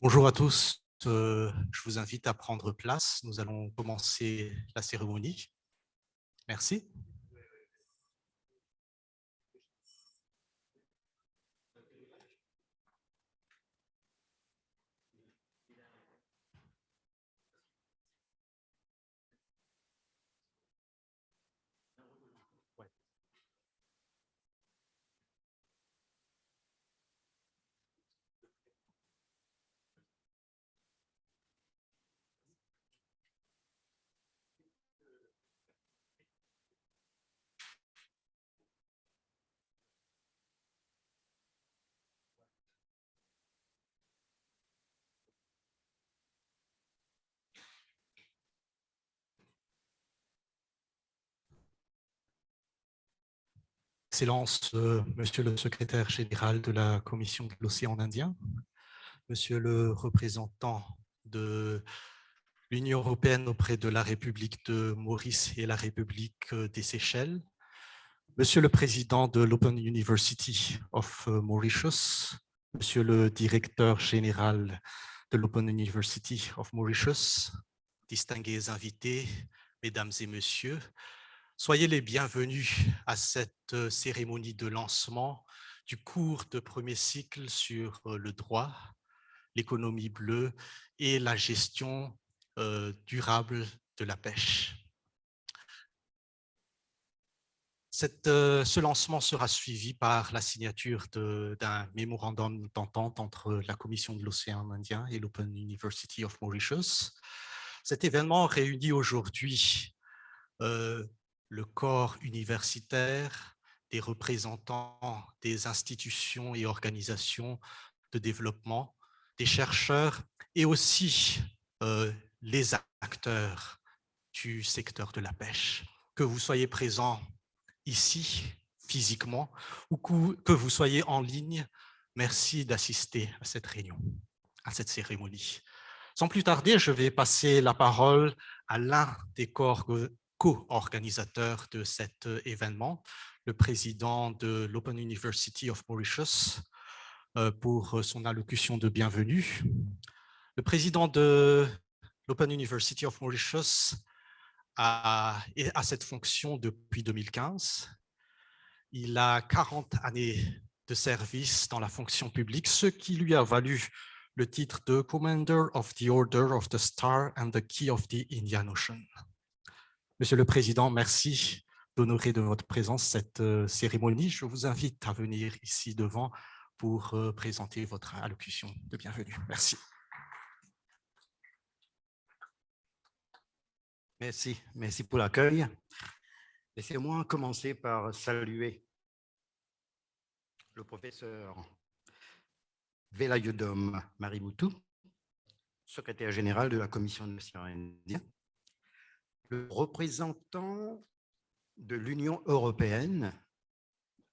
Bonjour à tous, je vous invite à prendre place. Nous allons commencer la cérémonie. Merci. Excellence, Monsieur le secrétaire général de la Commission de l'océan Indien, Monsieur le représentant de l'Union européenne auprès de la République de Maurice et la République des Seychelles, Monsieur le président de l'Open University of Mauritius, Monsieur le directeur général de l'Open University of Mauritius, distingués invités, mesdames et messieurs, soyez les bienvenus à cette cérémonie de lancement du cours de premier cycle sur le droit, l'économie bleue et la gestion durable de la pêche. Ce lancement sera suivi par la signature d'un mémorandum d'entente entre la Commission de l'océan Indien et l'Open University of Mauritius. Cet événement réunit aujourd'hui le corps universitaire, des représentants des institutions et organisations de développement, des chercheurs et aussi les acteurs du secteur de la pêche. Que vous soyez présents ici, physiquement, ou que vous soyez en ligne, merci d'assister à cette réunion, à cette cérémonie. Sans plus tarder, je vais passer la parole à l'un des co-organisateurs de cet événement, le président de l'Open University of Mauritius, pour son allocution de bienvenue. Le président de l'Open University of Mauritius a cette fonction depuis 2015. Il a 40 années de service dans la fonction publique, ce qui lui a valu le titre de Commander of the Order of the Star and the Key of the Indian Ocean. Monsieur le Président, merci d'honorer de votre présence cette cérémonie. Je vous invite à venir ici devant pour présenter votre allocution de bienvenue. Merci. Merci pour l'accueil. Laissez-moi commencer par saluer le professeur Velayudom Mariboutou, secrétaire général de la Commission de l'océan Indien, le représentant de l'Union européenne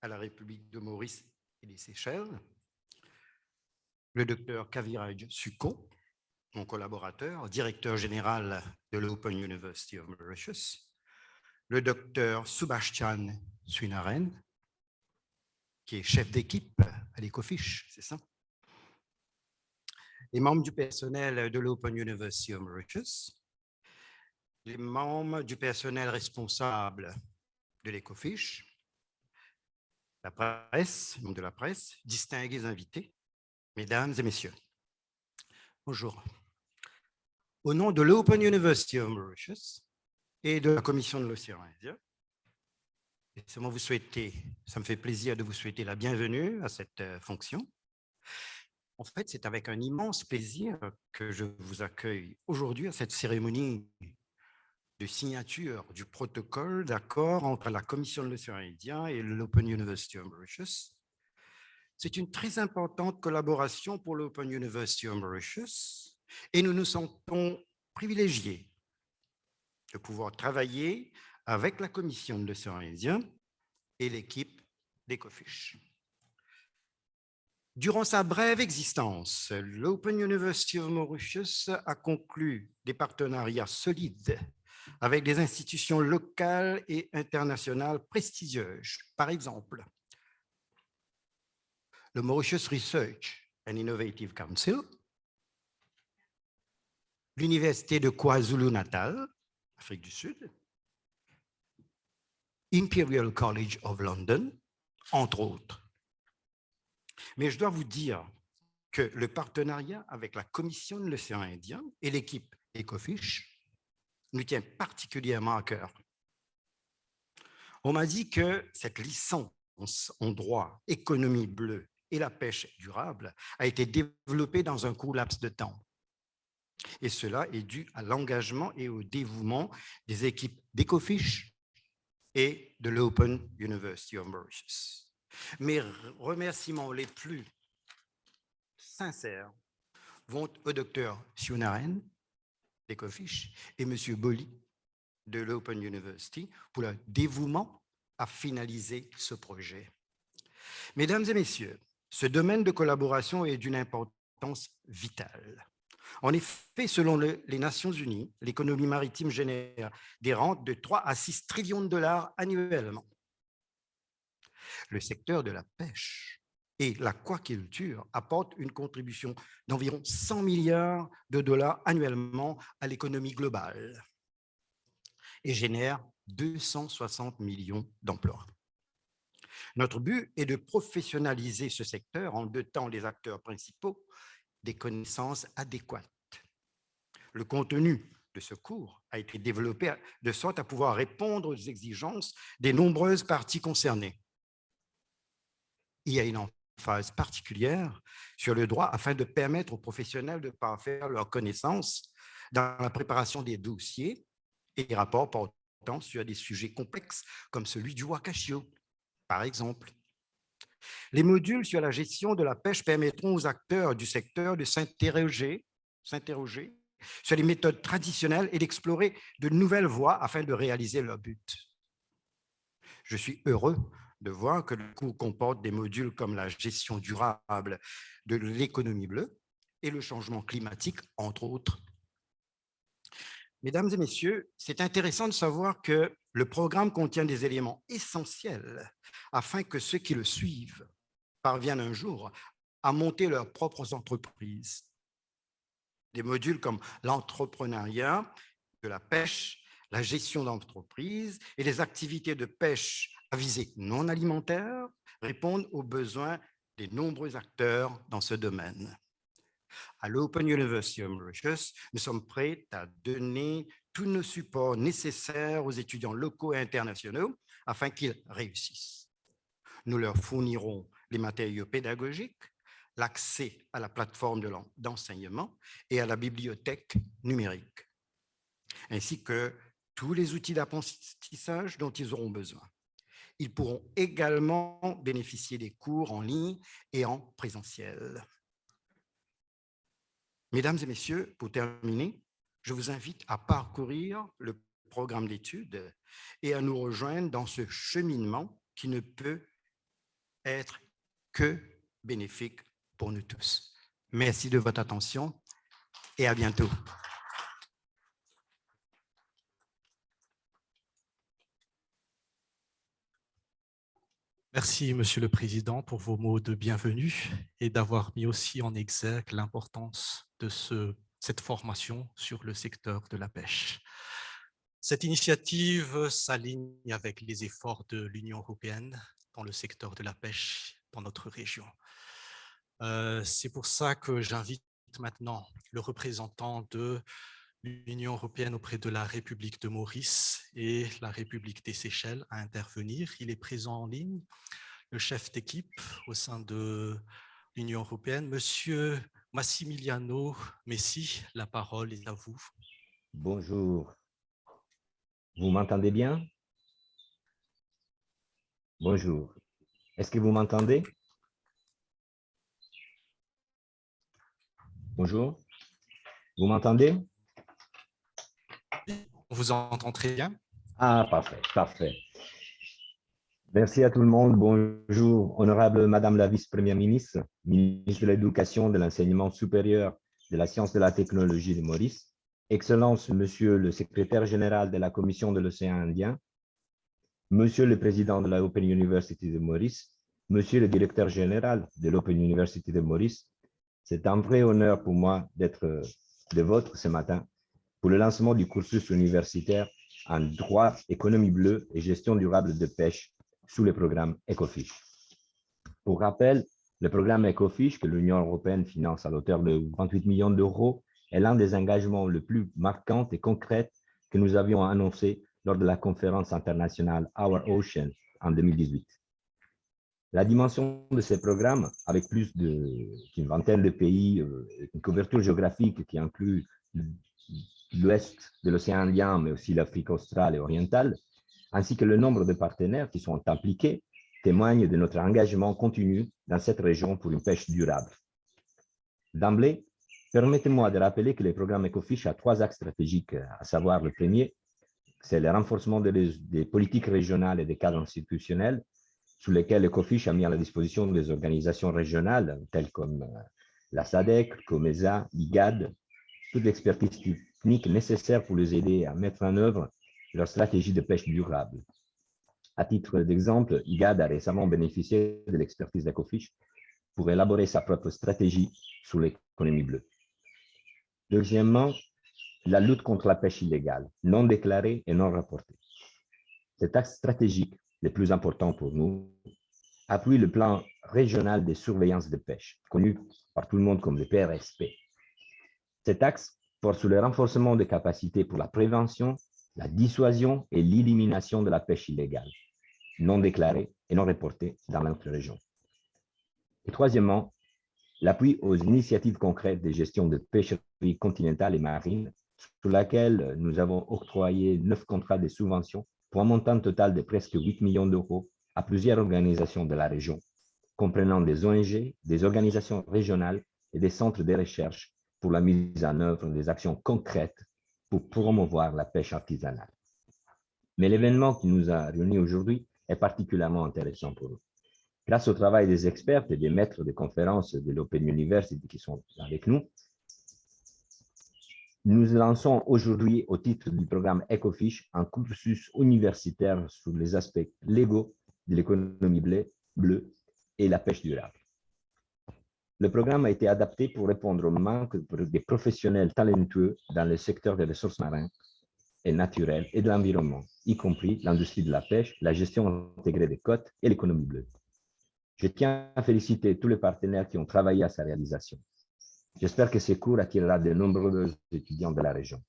à la République de Maurice et des Seychelles, le docteur Kaviraj Sukho, mon collaborateur, directeur général de l'Open University of Mauritius, le docteur Subhashchan Srinarayan, qui est chef d'équipe à l'Ecofish, c'est ça? Les membres du personnel de l'Open University of Mauritius, les membres du personnel responsable de l'Ecofish, la presse, membres de la presse, distingués invités, mesdames et messieurs. Bonjour. Au nom de l'Open University of Mauritius et de la Commission de l'océan Indien, ça me fait plaisir de vous souhaiter la bienvenue à cette fonction. En fait, c'est avec un immense plaisir que je vous accueille aujourd'hui à cette cérémonie de signature du protocole d'accord entre la Commission de l'océan Indien et l'Open University of Mauritius. C'est une très importante collaboration pour l'Open University of Mauritius et nous nous sentons privilégiés de pouvoir travailler avec la Commission de l'océan Indien et l'équipe d'Ecofish. Durant sa brève existence, l'Open University of Mauritius a conclu des partenariats solides avec des institutions locales et internationales prestigieuses. Par exemple, le Mauritius Research and Innovative Council, l'Université de KwaZulu-Natal, Afrique du Sud, Imperial College of London, entre autres. Mais je dois vous dire que le partenariat avec la Commission de l'océan Indien et l'équipe Ecofish nous tient particulièrement à cœur. On m'a dit que cette licence en droit, économie bleue et la pêche durable a été développée dans un court laps de temps. Et cela est dû à l'engagement et au dévouement des équipes d'Ecofish et de l'Open University of Mauritius. Mes remerciements les plus sincères vont au docteur Sionaren d'Ecofish et M. Bolli de l'Open University pour leur dévouement à finaliser ce projet. Mesdames et messieurs, ce domaine de collaboration est d'une importance vitale. En effet, selon les Nations Unies, l'économie maritime génère des rentes de 3 à 6 trillions de dollars annuellement. Le secteur de la pêche et l'aquaculture apportent une contribution d'environ 100 milliards de dollars annuellement à l'économie globale et génère 260 millions d'emplois. Notre but est de professionnaliser ce secteur en dotant les acteurs principaux des connaissances adéquates. Le contenu de ce cours a été développé de sorte à pouvoir répondre aux exigences des nombreuses parties concernées. Il y a une emphase particulière sur le droit afin de permettre aux professionnels de parfaire leurs connaissances dans la préparation des dossiers et des rapports portant sur des sujets complexes comme celui du wakashio, par exemple. Les modules sur la gestion de la pêche permettront aux acteurs du secteur de s'interroger sur les méthodes traditionnelles et d'explorer de nouvelles voies afin de réaliser leur but. Je suis heureux de voir que le cours comporte des modules comme la gestion durable de l'économie bleue et le changement climatique, entre autres. Mesdames et messieurs, c'est intéressant de savoir que le programme contient des éléments essentiels afin que ceux qui le suivent parviennent un jour à monter leurs propres entreprises. Des modules comme l'entrepreneuriat, de la pêche, la gestion d'entreprise et les activités de pêche à visée non alimentaire répondent aux besoins des nombreux acteurs dans ce domaine. À l'Open University of Mauritius, nous sommes prêts à donner tous nos supports nécessaires aux étudiants locaux et internationaux afin qu'ils réussissent. Nous leur fournirons les matériaux pédagogiques, l'accès à la plateforme d'enseignement et à la bibliothèque numérique, ainsi que tous les outils d'apprentissage dont ils auront besoin. Ils pourront également bénéficier des cours en ligne et en présentiel. Mesdames et messieurs, pour terminer, je vous invite à parcourir le programme d'études et à nous rejoindre dans ce cheminement qui ne peut être que bénéfique pour nous tous. Merci de votre attention et à bientôt. Merci, Monsieur le Président, pour vos mots de bienvenue et d'avoir mis aussi en exergue l'importance de cette formation sur le secteur de la pêche. Cette initiative s'aligne avec les efforts de l'Union européenne dans le secteur de la pêche dans notre région. C'est pour ça que j'invite maintenant le représentant de l'Union européenne auprès de la République de Maurice et la République des Seychelles à intervenir. Il est présent en ligne, le chef d'équipe au sein de l'Union européenne, Monsieur Massimiliano Messi. La parole est à vous. Bonjour. Vous m'entendez bien? Bonjour. Est-ce que vous m'entendez? Bonjour. Vous m'entendez? On vous entend très bien. Ah, parfait, parfait. Merci à tout le monde. Bonjour, honorable Madame la Vice-Première ministre, ministre de l'Éducation, de l'Enseignement supérieur, de la Science et de la Technologie de Maurice, Excellence, Monsieur le Secrétaire général de la Commission de l'Océan Indien, Monsieur le Président de la Open University de Maurice, Monsieur le Directeur général de l'Open University de Maurice, c'est un vrai honneur pour moi d'être de vote ce matin pour le lancement du cursus universitaire en droit, économie bleue et gestion durable de pêche sous le programme EcoFish. Pour rappel, le programme EcoFish que l'Union européenne finance à hauteur de 28 millions d'euros est l'un des engagements les plus marquants et concrets que nous avions annoncé lors de la conférence internationale Our Ocean en 2018. La dimension de ces programmes, avec plus d'une vingtaine de pays, une couverture géographique qui inclut l'ouest de l'océan Indien, mais aussi l'Afrique australe et orientale, ainsi que le nombre de partenaires qui sont impliqués, témoignent de notre engagement continu dans cette région pour une pêche durable. D'emblée, permettez-moi de rappeler que le programme EcoFish a 3 axes stratégiques, à savoir le premier, c'est le renforcement des politiques régionales et des cadres institutionnels sous lesquels EcoFish a mis à la disposition des organisations régionales telles comme la SADC, COMESA, IGAD, toute l'expertise technique nécessaire pour les aider à mettre en œuvre leur stratégie de pêche durable. À titre d'exemple, IGAD a récemment bénéficié de l'expertise d'EcoFish pour élaborer sa propre stratégie sur l'économie bleue. Deuxièmement, la lutte contre la pêche illégale, non déclarée et non rapportée. Cet axe stratégique, le plus important pour nous, appuie le plan régional de surveillance de pêche, connu par tout le monde comme le PRSP. Cet axe porte sur le renforcement des capacités pour la prévention, la dissuasion et l'élimination de la pêche illégale, non déclarée et non reportée dans notre région. Et troisièmement, l'appui aux initiatives concrètes de gestion de pêcherie continentale et marine, sur laquelle nous avons octroyé 9 contrats de subvention pour un montant total de presque 8 millions d'euros à plusieurs organisations de la région, comprenant des ONG, des organisations régionales et des centres de recherche pour la mise en œuvre des actions concrètes pour promouvoir la pêche artisanale. Mais l'événement qui nous a réunis aujourd'hui est particulièrement intéressant pour nous. Grâce au travail des experts et des maîtres de conférences de l'Open University qui sont avec nous, nous lançons aujourd'hui, au titre du programme EcoFish, un cursus universitaire sur les aspects légaux de l'économie bleue et la pêche durable. Le programme a été adapté pour répondre au manque des professionnels talentueux dans le secteur des ressources marines et naturelles et de l'environnement, y compris l'industrie de la pêche, la gestion intégrée des côtes et l'économie bleue. Je tiens à féliciter tous les partenaires qui ont travaillé à sa réalisation. J'espère que ces cours attirera de nombreux étudiants de la région.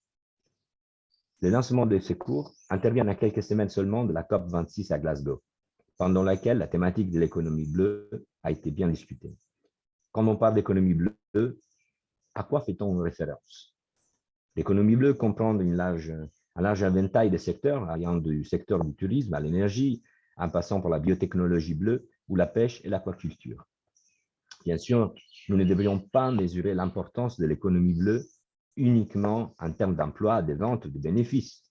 Le lancement de ces cours intervient à quelques semaines seulement de la COP26 à Glasgow, pendant laquelle la thématique de l'économie bleue a été bien discutée. Quand on parle d'économie bleue, à quoi fait-on référence? L'économie bleue comprend un large éventail de secteurs, allant du secteur du tourisme à l'énergie, en passant par la biotechnologie bleue ou la pêche et l'aquaculture. Bien sûr, nous ne devrions pas mesurer l'importance de l'économie bleue uniquement en termes d'emploi, de ventes, de bénéfices.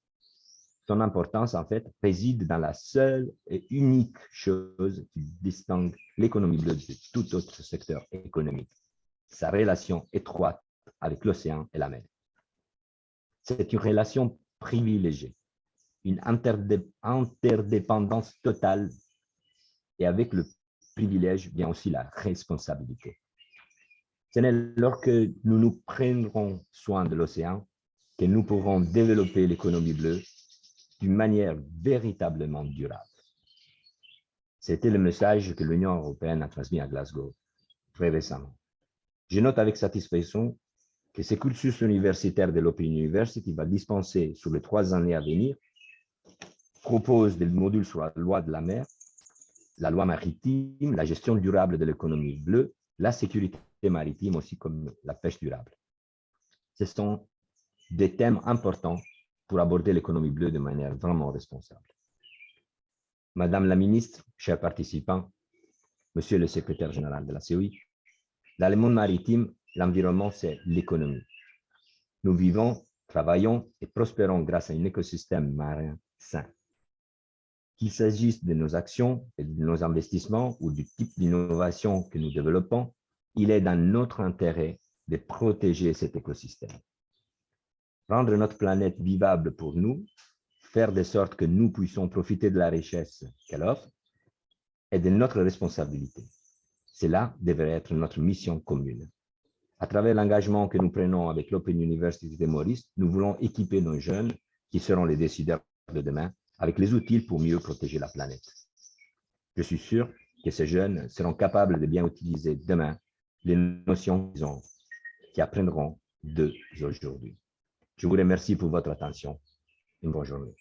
Son importance, en fait, réside dans la seule et unique chose qui distingue l'économie bleue de tout autre secteur économique, sa relation étroite avec l'océan et la mer. C'est une relation privilégiée, une interdépendance totale, et avec le privilège vient aussi la responsabilité. Ce n'est lorsque nous nous prendrons soin de l'océan que nous pourrons développer l'économie bleue d'une manière véritablement durable. C'était le message que l'Union européenne a transmis à Glasgow très récemment. Je note avec satisfaction que ce cursus universitaire de l'Open University va dispenser sur les 3 années à venir, propose des modules sur la loi de la mer, la loi maritime, la gestion durable de l'économie bleue, la sécurité maritime aussi comme la pêche durable. Ce sont des thèmes importants pour aborder l'économie bleue de manière vraiment responsable. Madame la ministre, chers participants, Monsieur le secrétaire général de la COI, dans le monde maritime, l'environnement, c'est l'économie. Nous vivons, travaillons et prospérons grâce à un écosystème marin sain. Qu'il s'agisse de nos actions et de nos investissements ou du type d'innovation que nous développons, il est dans notre intérêt de protéger cet écosystème. Rendre notre planète vivable pour nous, faire de sorte que nous puissions profiter de la richesse qu'elle offre, est de notre responsabilité. Cela devrait être notre mission commune. À travers l'engagement que nous prenons avec l'Open University de Maurice, nous voulons équiper nos jeunes, qui seront les décideurs de demain, avec les outils pour mieux protéger la planète. Je suis sûr que ces jeunes seront capables de bien utiliser demain les notions qu'ils apprendront d'eux aujourd'hui. Je vous remercie pour votre attention. Une bonne journée.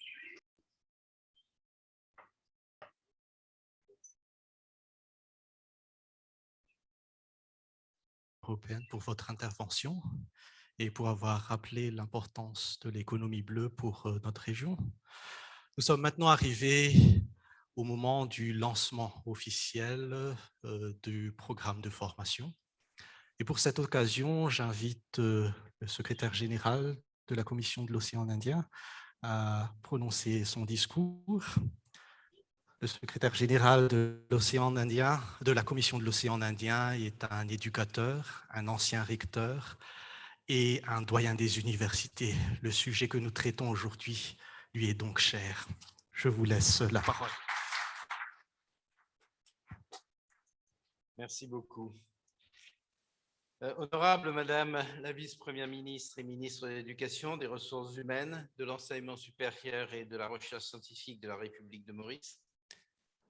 Européenne pour votre intervention et pour avoir rappelé l'importance de l'économie bleue pour notre région. Nous sommes maintenant arrivés au moment du lancement officiel du programme de formation. Et pour cette occasion, j'invite le secrétaire général de la Commission de l'océan Indien à prononcer son discours. Le secrétaire général de l'océan Indien, de la Commission de l'océan Indien, est un éducateur, un ancien recteur et un doyen des universités. Le sujet que nous traitons aujourd'hui lui est donc cher. Je vous laisse la parole. Merci beaucoup. Honorable Madame la vice-première ministre et ministre de l'Éducation, des Ressources humaines, de l'enseignement supérieur et de la recherche scientifique de la République de Maurice,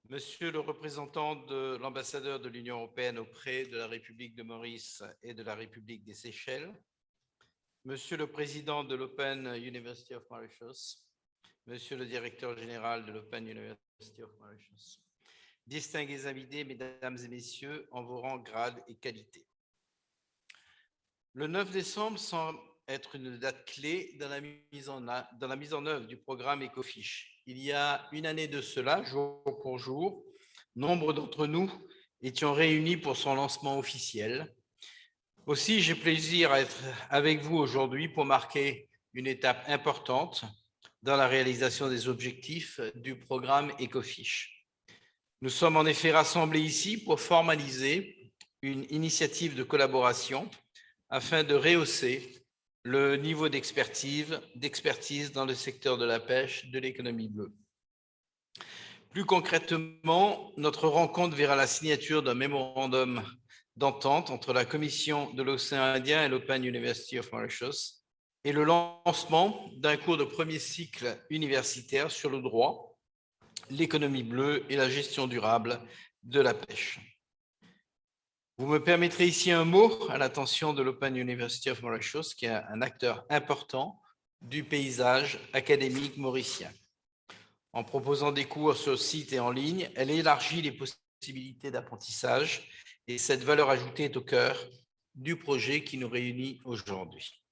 Monsieur le représentant de l'ambassadeur de l'Union européenne auprès de la République de Maurice et de la République des Seychelles, Monsieur le président de l'Open University of Mauritius, Monsieur le directeur général de l'Open University of Mauritius, distingués invités, mesdames et messieurs, en vos rangs, grades et qualités. Le 9 décembre semble être une date clé dans la mise en œuvre du programme Ecofish. Il y a une année de cela, jour pour jour, nombre d'entre nous étions réunis pour son lancement officiel. Aussi, j'ai plaisir à être avec vous aujourd'hui pour marquer une étape importante dans la réalisation des objectifs du programme Ecofish. Nous sommes en effet rassemblés ici pour formaliser une initiative de collaboration afin de rehausser le niveau d'expertise dans le secteur de la pêche, de l'économie bleue. Plus concrètement, notre rencontre verra la signature d'un mémorandum d'entente entre la Commission de l'océan Indien et l'Open University of Mauritius et le lancement d'un cours de premier cycle universitaire sur le droit, l'économie bleue et la gestion durable de la pêche. Vous me permettrez ici un mot à l'attention de l'Open University of Mauritius, qui est un acteur important du paysage académique mauricien. En proposant des cours sur le site et en ligne, elle élargit les possibilités d'apprentissage et cette valeur ajoutée est au cœur du projet qui nous réunit aujourd'hui.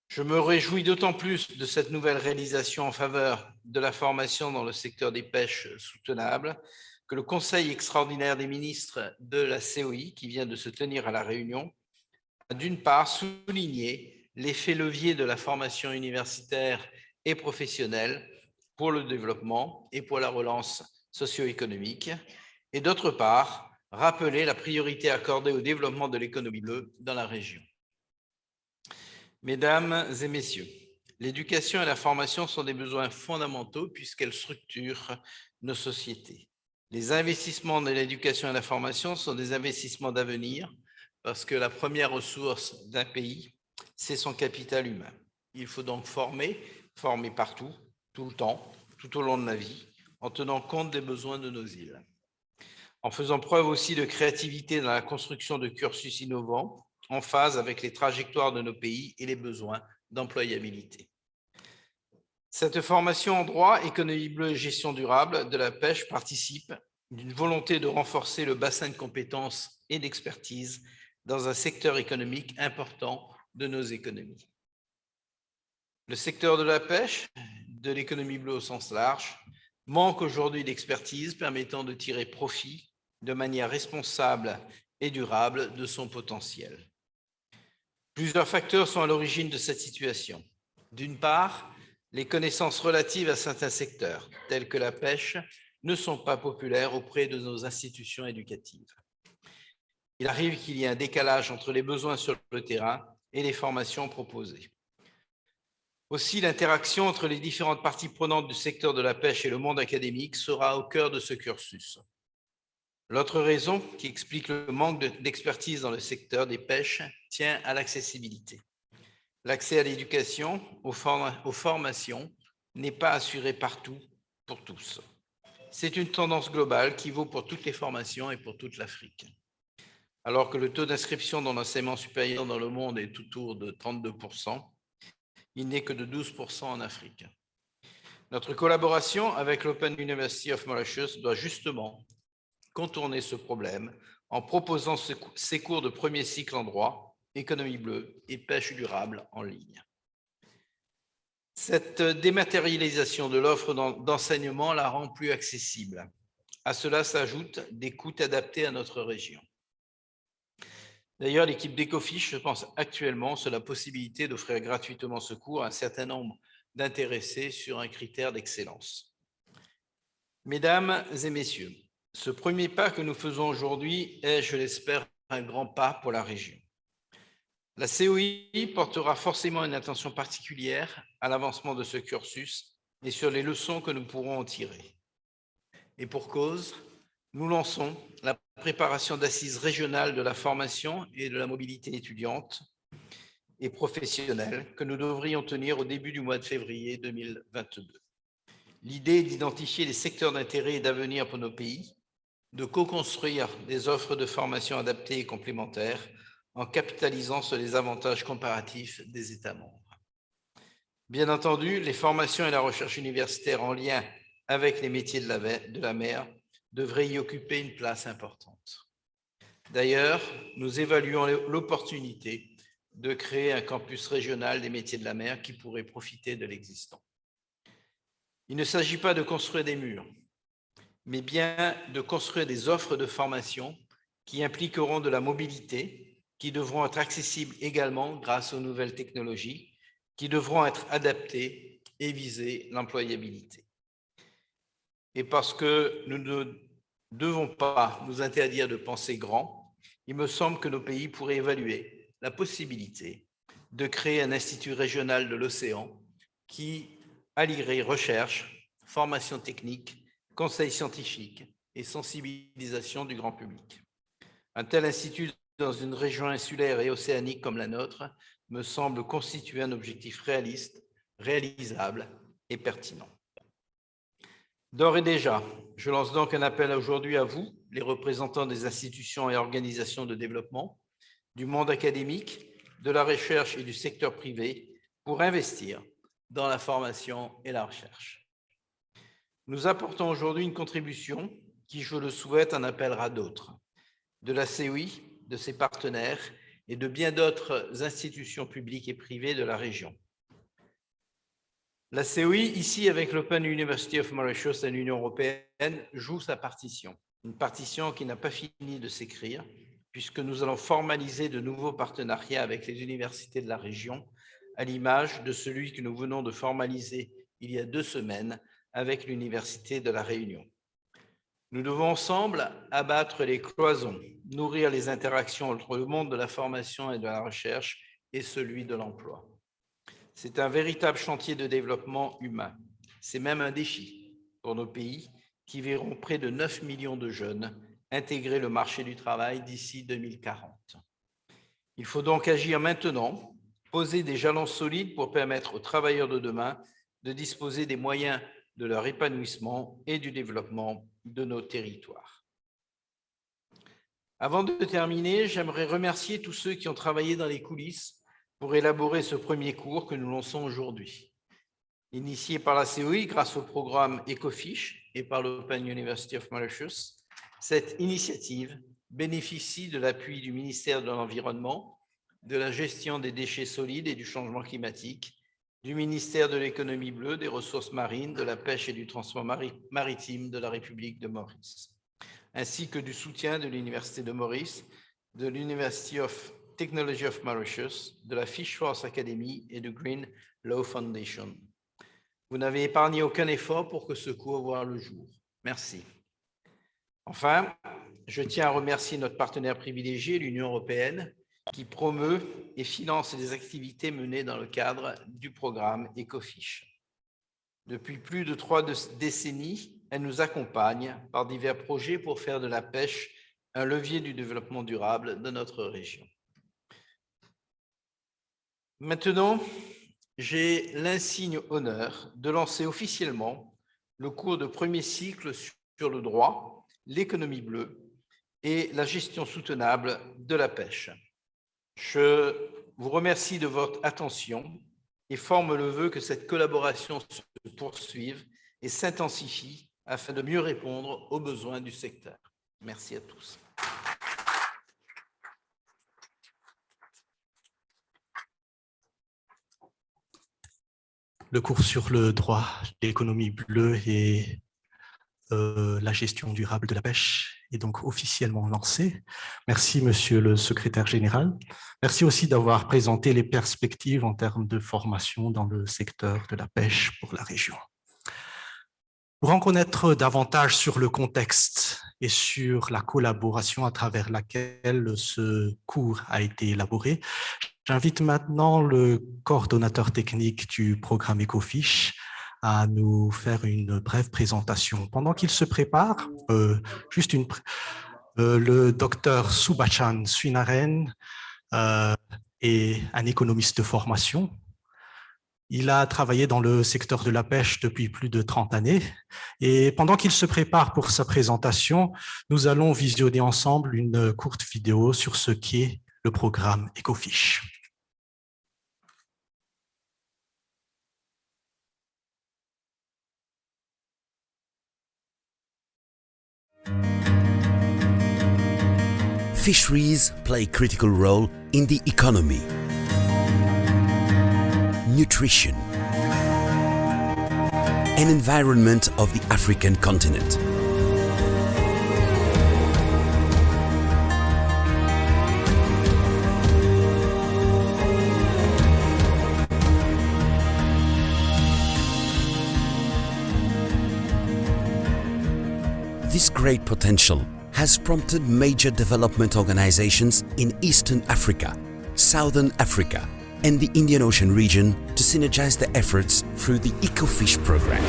Je me réjouis d'autant plus de cette nouvelle réalisation en faveur de la formation dans le secteur des pêches soutenables que le Conseil extraordinaire des ministres de la COI, qui vient de se tenir à La Réunion, a d'une part souligné l'effet levier de la formation universitaire et professionnelle pour le développement et pour la relance socio-économique, et d'autre part, rappelé la priorité accordée au développement de l'économie bleue dans la région. Mesdames et messieurs, l'éducation et la formation sont des besoins fondamentaux puisqu'elles structurent nos sociétés. Les investissements dans l'éducation et la formation sont des investissements d'avenir parce que la première ressource d'un pays, c'est son capital humain. Il faut donc former partout, tout le temps, tout au long de la vie, en tenant compte des besoins de nos îles. En faisant preuve aussi de créativité dans la construction de cursus innovants, en phase avec les trajectoires de nos pays et les besoins d'employabilité. Cette formation en droit, économie bleue et gestion durable de la pêche participe d'une volonté de renforcer le bassin de compétences et d'expertise dans un secteur économique important de nos économies. Le secteur de la pêche, de l'économie bleue au sens large, manque aujourd'hui d'expertise permettant de tirer profit de manière responsable et durable de son potentiel. Plusieurs facteurs sont à l'origine de cette situation. D'une part, les connaissances relatives à certains secteurs, tels que la pêche, ne sont pas populaires auprès de nos institutions éducatives. Il arrive qu'il y ait un décalage entre les besoins sur le terrain et les formations proposées. Aussi, l'interaction entre les différentes parties prenantes du secteur de la pêche et le monde académique sera au cœur de ce cursus. L'autre raison qui explique le manque d'expertise dans le secteur des pêches tient à l'accessibilité. L'accès à l'éducation, aux formations, n'est pas assuré partout pour tous. C'est une tendance globale qui vaut pour toutes les formations et pour toute l'Afrique. Alors que le taux d'inscription dans l'enseignement supérieur dans le monde est autour de 32%, il n'est que de 12% en Afrique. Notre collaboration avec l'Open University of Mauritius doit justement contourner ce problème en proposant ces cours de premier cycle en droit, économie bleue et pêche durable en ligne. Cette dématérialisation de l'offre d'enseignement la rend plus accessible. À cela s'ajoutent des coûts adaptés à notre région. D'ailleurs, l'équipe d'Ecofish pense actuellement sur la possibilité d'offrir gratuitement ce cours à un certain nombre d'intéressés sur un critère d'excellence. Mesdames et messieurs, ce premier pas que nous faisons aujourd'hui est, je l'espère, un grand pas pour la région. La COI portera forcément une attention particulière à l'avancement de ce cursus et sur les leçons que nous pourrons en tirer. Et pour cause, nous lançons la préparation d'assises régionales de la formation et de la mobilité étudiante et professionnelle que nous devrions tenir au début du mois de février 2022. L'idée est d'identifier les secteurs d'intérêt et d'avenir pour nos pays, de co-construire des offres de formation adaptées et complémentaires en capitalisant sur les avantages comparatifs des États membres. Bien entendu, les formations et la recherche universitaire en lien avec les métiers de la mer devraient y occuper une place importante. D'ailleurs, nous évaluons l'opportunité de créer un campus régional des métiers de la mer qui pourrait profiter de l'existant. Il ne s'agit pas de construire des murs, mais bien de construire des offres de formation qui impliqueront de la mobilité, qui devront être accessibles également grâce aux nouvelles technologies, qui devront être adaptées et viser l'employabilité. Et parce que nous ne devons pas nous interdire de penser grand, il me semble que nos pays pourraient évaluer la possibilité de créer un institut régional de l'océan qui allierait recherche, formation technique, conseil scientifique et sensibilisation du grand public. Un tel institut dans une région insulaire et océanique comme la nôtre me semble constituer un objectif réaliste, réalisable et pertinent. D'ores et déjà, je lance donc un appel aujourd'hui à vous, les représentants des institutions et organisations de développement, du monde académique, de la recherche et du secteur privé pour investir dans la formation et la recherche. Nous apportons aujourd'hui une contribution qui, je le souhaite, en appellera d'autres, de la COI, de ses partenaires et de bien d'autres institutions publiques et privées de la région. La COI, ici avec l'Open University of Mauritius et l'Union européenne, joue sa partition, une partition qui n'a pas fini de s'écrire, puisque nous allons formaliser de nouveaux partenariats avec les universités de la région, à l'image de celui que nous venons de formaliser il y a 2 semaines avec l'Université de La Réunion. Nous devons ensemble abattre les cloisons, nourrir les interactions entre le monde de la formation et de la recherche et celui de l'emploi. C'est un véritable chantier de développement humain. C'est même un défi pour nos pays qui verront près de 9 millions de jeunes intégrer le marché du travail d'ici 2040. Il faut donc agir maintenant, poser des jalons solides pour permettre aux travailleurs de demain de disposer des moyens de leur épanouissement et du développement de nos territoires. Avant de terminer, j'aimerais remercier tous ceux qui ont travaillé dans les coulisses pour élaborer ce premier cours que nous lançons aujourd'hui. Initié par la COI grâce au programme Ecofish et par l'Open University of Mauritius, cette initiative bénéficie de l'appui du ministère de l'Environnement, de la gestion des déchets solides et du changement climatique, du ministère de l'économie bleue, des ressources marines, de la pêche et du transport maritime de la République de Maurice, ainsi que du soutien de l'Université de Maurice, de l'University of Technology of Mauritius, de la Fish Force Academy et du Green Law Foundation. Vous n'avez épargné aucun effort pour que ce cours voie le jour. Merci. Enfin, je tiens à remercier notre partenaire privilégié, l'Union européenne, qui promeut et finance les activités menées dans le cadre du programme Ecofish. Depuis plus de 3 décennies, elle nous accompagne par divers projets pour faire de la pêche un levier du développement durable de notre région. Maintenant, j'ai l'insigne honneur de lancer officiellement le cours de premier cycle sur le droit, l'économie bleue et la gestion soutenable de la pêche. Je vous remercie de votre attention et forme le vœu que cette collaboration se poursuive et s'intensifie afin de mieux répondre aux besoins du secteur. Merci à tous. Le cours sur le droit, l'économie bleue et la gestion durable de la pêche est donc officiellement lancé. Merci, Monsieur le Secrétaire général. Merci aussi d'avoir présenté les perspectives en termes de formation dans le secteur de la pêche pour la région. Pour en connaître davantage sur le contexte et sur la collaboration à travers laquelle ce cours a été élaboré, j'invite maintenant le coordonnateur technique du programme EcoFish à nous faire une brève présentation. Pendant qu'il se prépare, le docteur Subachan Srinarayan est un économiste de formation. Il a travaillé dans le secteur de la pêche depuis plus de 30 années. Et pendant qu'il se prépare pour sa présentation, nous allons visionner ensemble une courte vidéo sur ce qu'est le programme EcoFish. Fisheries play a critical role in the economy, nutrition, and environment of the African continent. This great potential has prompted major development organizations in Eastern Africa, Southern Africa, and the Indian Ocean region to synergize their efforts through the EcoFish program.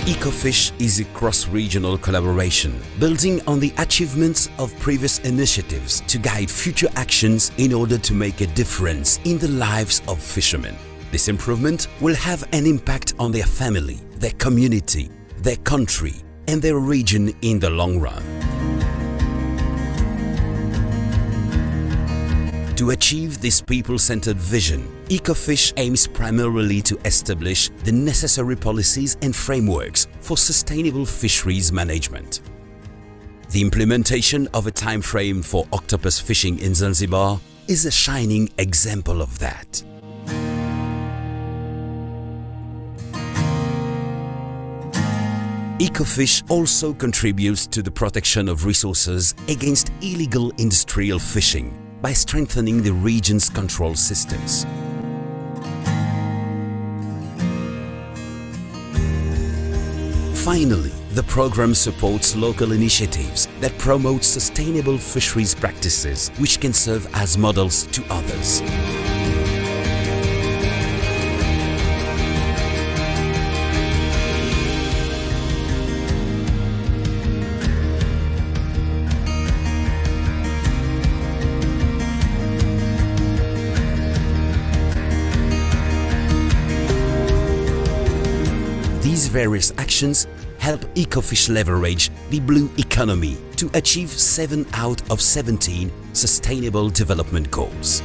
EcoFish is a cross-regional collaboration building on the achievements of previous initiatives to guide future actions in order to make a difference in the lives of fishermen. This improvement will have an impact on their family, their community, their country, and their region in the long run. To achieve this people-centered vision, EcoFish aims primarily to establish the necessary policies and frameworks for sustainable fisheries management. The implementation of a time frame for octopus fishing in Zanzibar is a shining example of that. EcoFish also contributes to the protection of resources against illegal industrial fishing by strengthening the region's control systems. Finally, the program supports local initiatives that promote sustainable fisheries practices which can serve as models to others. These various actions help EcoFish leverage the blue economy to achieve 7 out of 17 Sustainable Development Goals.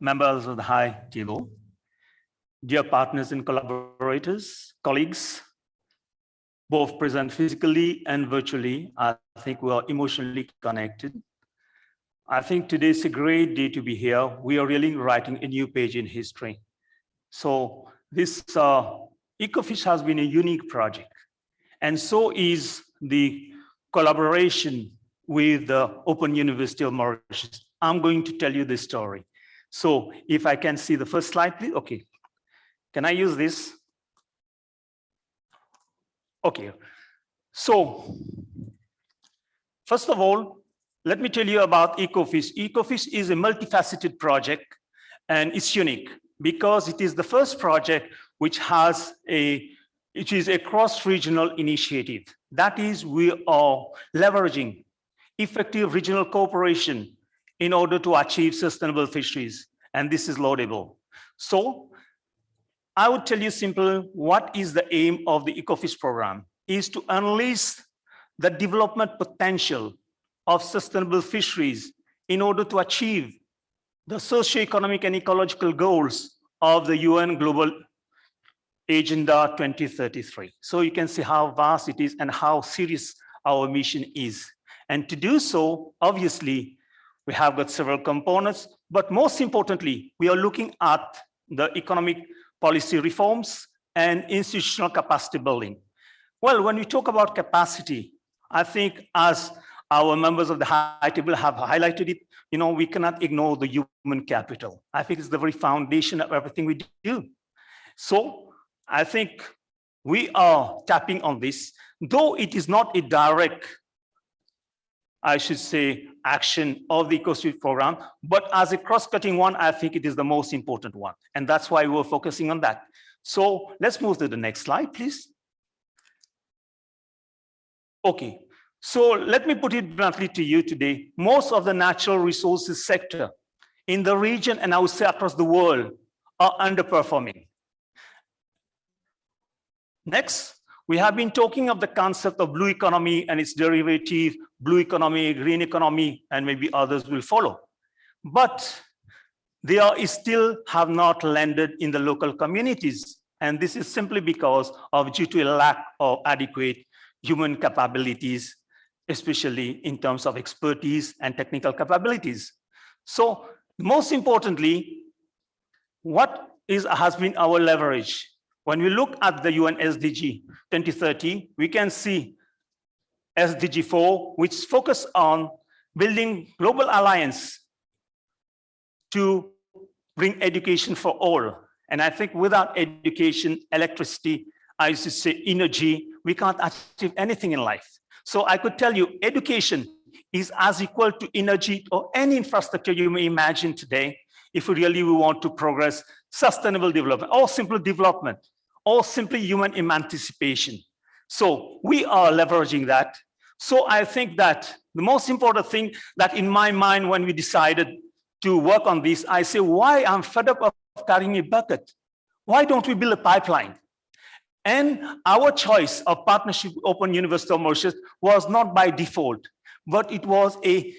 Members of the high table, dear partners and collaborators, colleagues, both present physically and virtually. I think we are emotionally connected. I think today is a great day to be here. We are really writing a new page in history. So this Ecofish has been a unique project, and so is the collaboration with the Open University of Mauritius. I'm going to tell you this story. So if I can see the first slide, please. Okay. Can I use this? Okay. So first of all, let me tell you about Ecofish. Ecofish is a multifaceted project, and it's unique because it is the first project which is a cross-regional initiative. That is, we are leveraging effective regional cooperation in order to achieve sustainable fisheries, and this is laudable. So I would tell you simply what is the aim of the Ecofish program is to unleash the development potential of sustainable fisheries in order to achieve the socio-economic and ecological goals of the UN Global Agenda 2033. So you can see how vast it is and how serious our mission is. And to do so, obviously, we have got several components, but most importantly, we are looking at the economic policy reforms and institutional capacity building. Well, when we talk about capacity, I think as our members of the high table have highlighted it, we cannot ignore the human capital. I think it's the very foundation of everything we do. So I think we are tapping on this, though it is not a direct, I should say, action of the Ecofish program, but as a cross-cutting one, I think it is the most important one. And that's why we're focusing on that. So let's move to the next slide, please. Okay, so let me put it bluntly to you today. Most of the natural resources sector in the region, and I would say across the world, are underperforming. Next, we have been talking of the concept of blue economy and its derivative, blue economy, green economy, and maybe others will follow. But they still have not landed in the local communities. And this is simply because of due to a lack of adequate human capabilities, especially in terms of expertise and technical capabilities. So most importantly, what has been our leverage? When we look at the UN SDG 2030, we can see SDG 4, which focus on building global alliance to bring education for all. And I think without education, electricity, I should say energy, we can't achieve anything in life. So I could tell you education is as equal to energy or any infrastructure you may imagine today if we really want to progress sustainable development or simple development or simply human emancipation. So we are leveraging that. So I think that the most important thing that in my mind when we decided to work on this, I say, why I'm fed up of carrying a bucket? Why don't we build a pipeline? And our choice of partnership with Open University of Mauritius was not by default, but it was a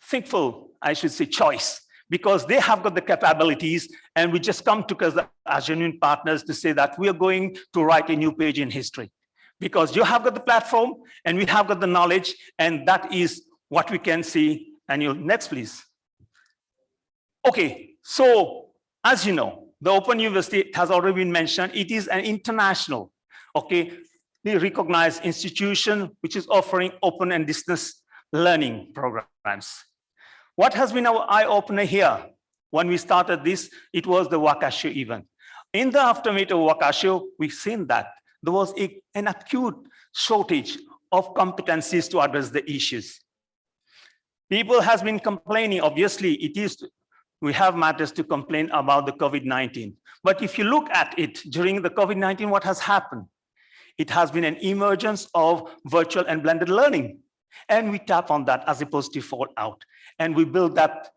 thankful, I should say, choice, because they have got the capabilities and we just come together as genuine partners to say that we are going to write a new page in history. Because you have got the platform and we have got the knowledge, and that is what we can see. And you next, please. Okay, so as you know, the Open University has already been mentioned. It is an international, recognized institution which is offering open and distance learning programs. What has been our eye-opener here? When we started this, it was the Wakasho event. In the aftermath of Wakasho, we've seen that there was an acute shortage of competencies to address the issues. People has been complaining, obviously, we have matters to complain about the COVID-19. But if you look at it during the COVID-19, what has happened? It has been an emergence of virtual and blended learning. And we tap on that as a positive fallout. And we build that,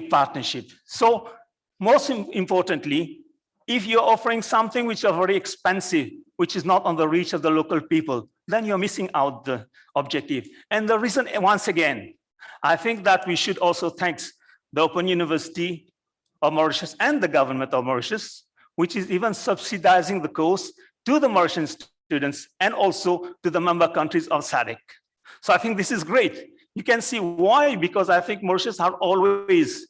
partnership. So most importantly, if you're offering something which is very expensive, which is not on the reach of the local people, then you're missing out the objective. And the reason, once again, I think that we should also thank the Open University of Mauritius and the government of Mauritius, which is even subsidizing the course to the Mauritian students and also to the member countries of SADC. So I think this is great. You can see why, because I think Mauritius have always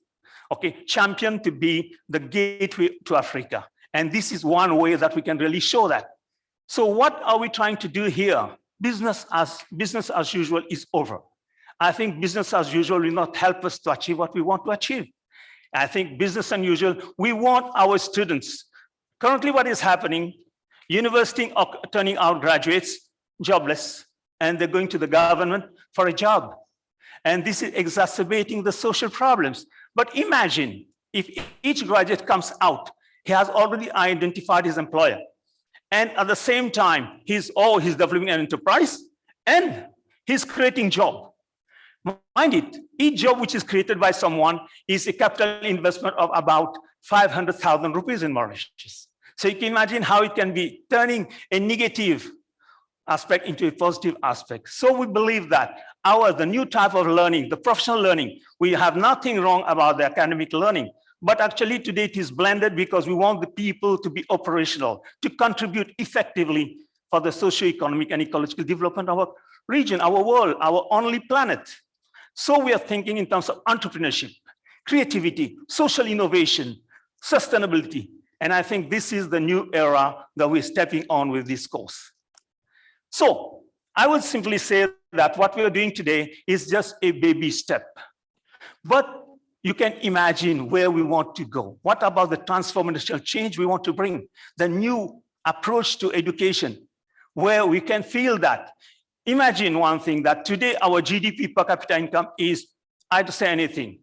championed to be the gateway to Africa. And this is one way that we can really show that. So what are we trying to do here? Business as usual is over. I think business as usual will not help us to achieve what we want to achieve. I think business as usual, we want our students. Currently what is happening, university are turning out graduates jobless, and they're going to the government for a job. And this is exacerbating the social problems. But imagine if each graduate comes out, he has already identified his employer. And at the same time, he's developing an enterprise and he's creating job. Mind it, each job which is created by someone is a capital investment of about 500,000 rupees in Mauritius. So you can imagine how it can be turning a negative aspect into a positive aspect. So we believe that the new type of learning, the professional learning, we have nothing wrong about the academic learning, but actually today it is blended because we want the people to be operational, to contribute effectively for the socio-economic and ecological development of our region, our world, our only planet. So we are thinking in terms of entrepreneurship, creativity, social innovation, sustainability. And I think this is the new era that we're stepping on with this course. So I would simply say that what we are doing today is just a baby step. But you can imagine where we want to go. What about the transformational change we want to bring? The new approach to education, where we can feel that. Imagine one thing, that today our GDP per capita income is, I'd say anything,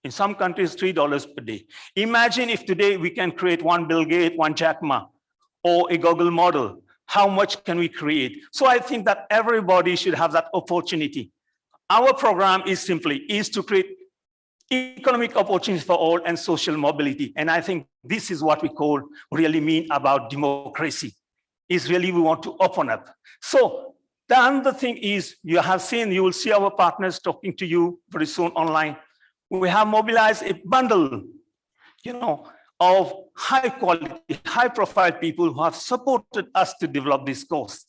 in some countries, $3 per day. Imagine if today we can create one Bill Gates, one Jack Ma, or a Google model. How much can we create? So I think that everybody should have that opportunity. Our program is to create economic opportunities for all and social mobility. And I think this is what we really mean about democracy, is really we want to open up. So the other thing is, you will see our partners talking to you very soon online. We have mobilized a bundle, of high quality, high profile people who have supported us to develop this course.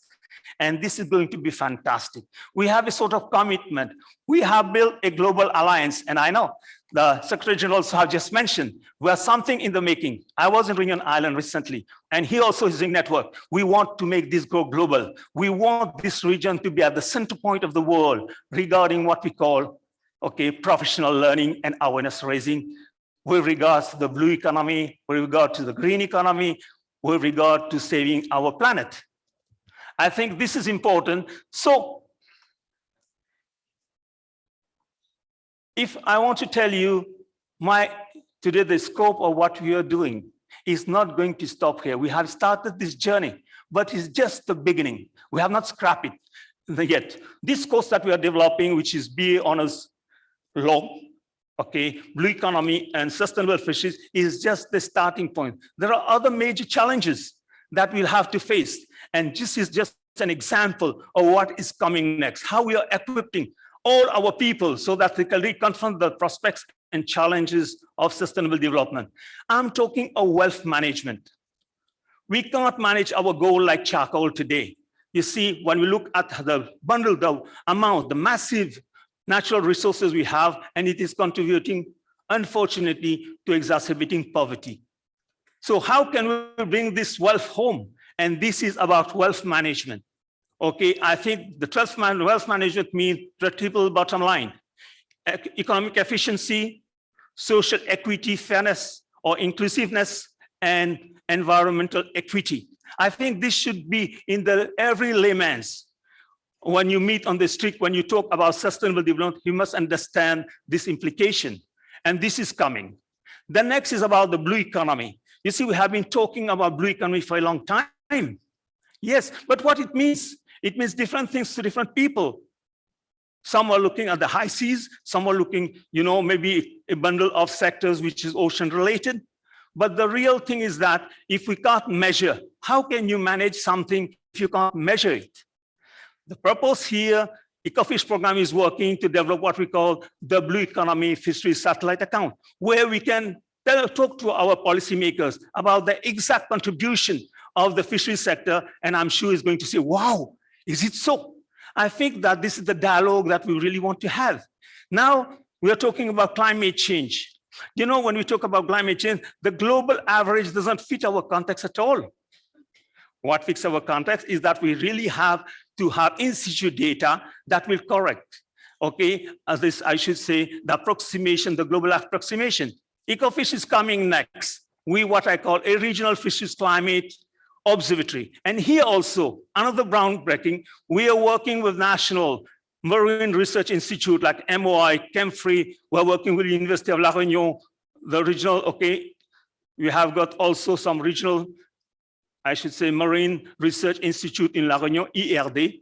And this is going to be fantastic. We have a sort of commitment. We have built a global alliance. And I know the Secretary General have just mentioned, we have something in the making. I was in Reunion Island recently, and he also is in network. We want to make this go global. We want this region to be at the center point of the world regarding what we call, professional learning and awareness raising, with regards to the blue economy, with regard to the green economy, with regard to saving our planet. I think this is important. So if I want to tell you today the scope of what we are doing is not going to stop here. We have started this journey, but it's just the beginning. We have not scrapped it yet. This course that we are developing, which is BA Honors Law, blue economy and sustainable fisheries, is just the starting point. There are other major challenges that we'll have to face. And this is just an example of what is coming next, how we are equipping all our people so that they can confront the prospects and challenges of sustainable development. I'm talking of wealth management. We cannot manage our gold like charcoal today. You see, when we look at the bundle, the amount, the massive natural resources we have, and it is contributing, unfortunately, to exacerbating poverty. So how can we bring this wealth home? And this is about wealth management. I think the wealth management means the triple bottom line: economic efficiency, social equity, fairness or inclusiveness, and environmental equity. I think this should be in every layman's. When you meet on the street, when you talk about sustainable development, you must understand this implication. And this is coming. The next is about the blue economy. You see, we have been talking about blue economy for a long time. Yes, but what it means different things to different people. Some are looking at the high seas, some are looking, maybe a bundle of sectors which is ocean related. But the real thing is that if we can't measure, how can you manage something if you can't measure it? The purpose here, EcoFish program is working to develop what we call the Blue Economy Fisheries Satellite Account, where we can talk to our policymakers about the exact contribution of the fisheries sector, and I'm sure is going to say, wow, is it so? I think that this is the dialogue that we really want to have. Now, we are talking about climate change. You know, when we talk about climate change, the global average doesn't fit our context at all. What fits our context is that we really have to have in-situ data that will correct, okay, as this, I should say, the approximation, the global approximation. Ecofish is coming next. What I call a regional fisheries climate observatory. And here also, another groundbreaking, we are working with National Marine Research Institute like MOI, ChemFree. We're working with the University of La Réunion, the regional, okay. We have got also some regional, I should say, Marine Research Institute in La Réunion, ERD.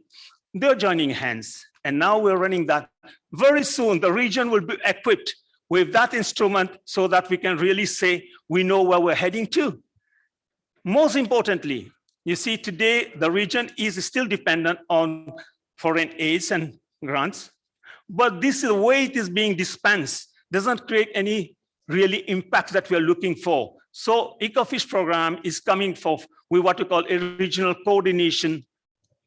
They're joining hands. And now we're running that. Very soon, the region will be equipped with that instrument so that we can really say we know where we're heading to. Most importantly, you see today, the region is still dependent on foreign aids and grants, but this is the way it is being dispensed doesn't create any really impact that we are looking for. So Ecofish program is coming with what we call a regional coordination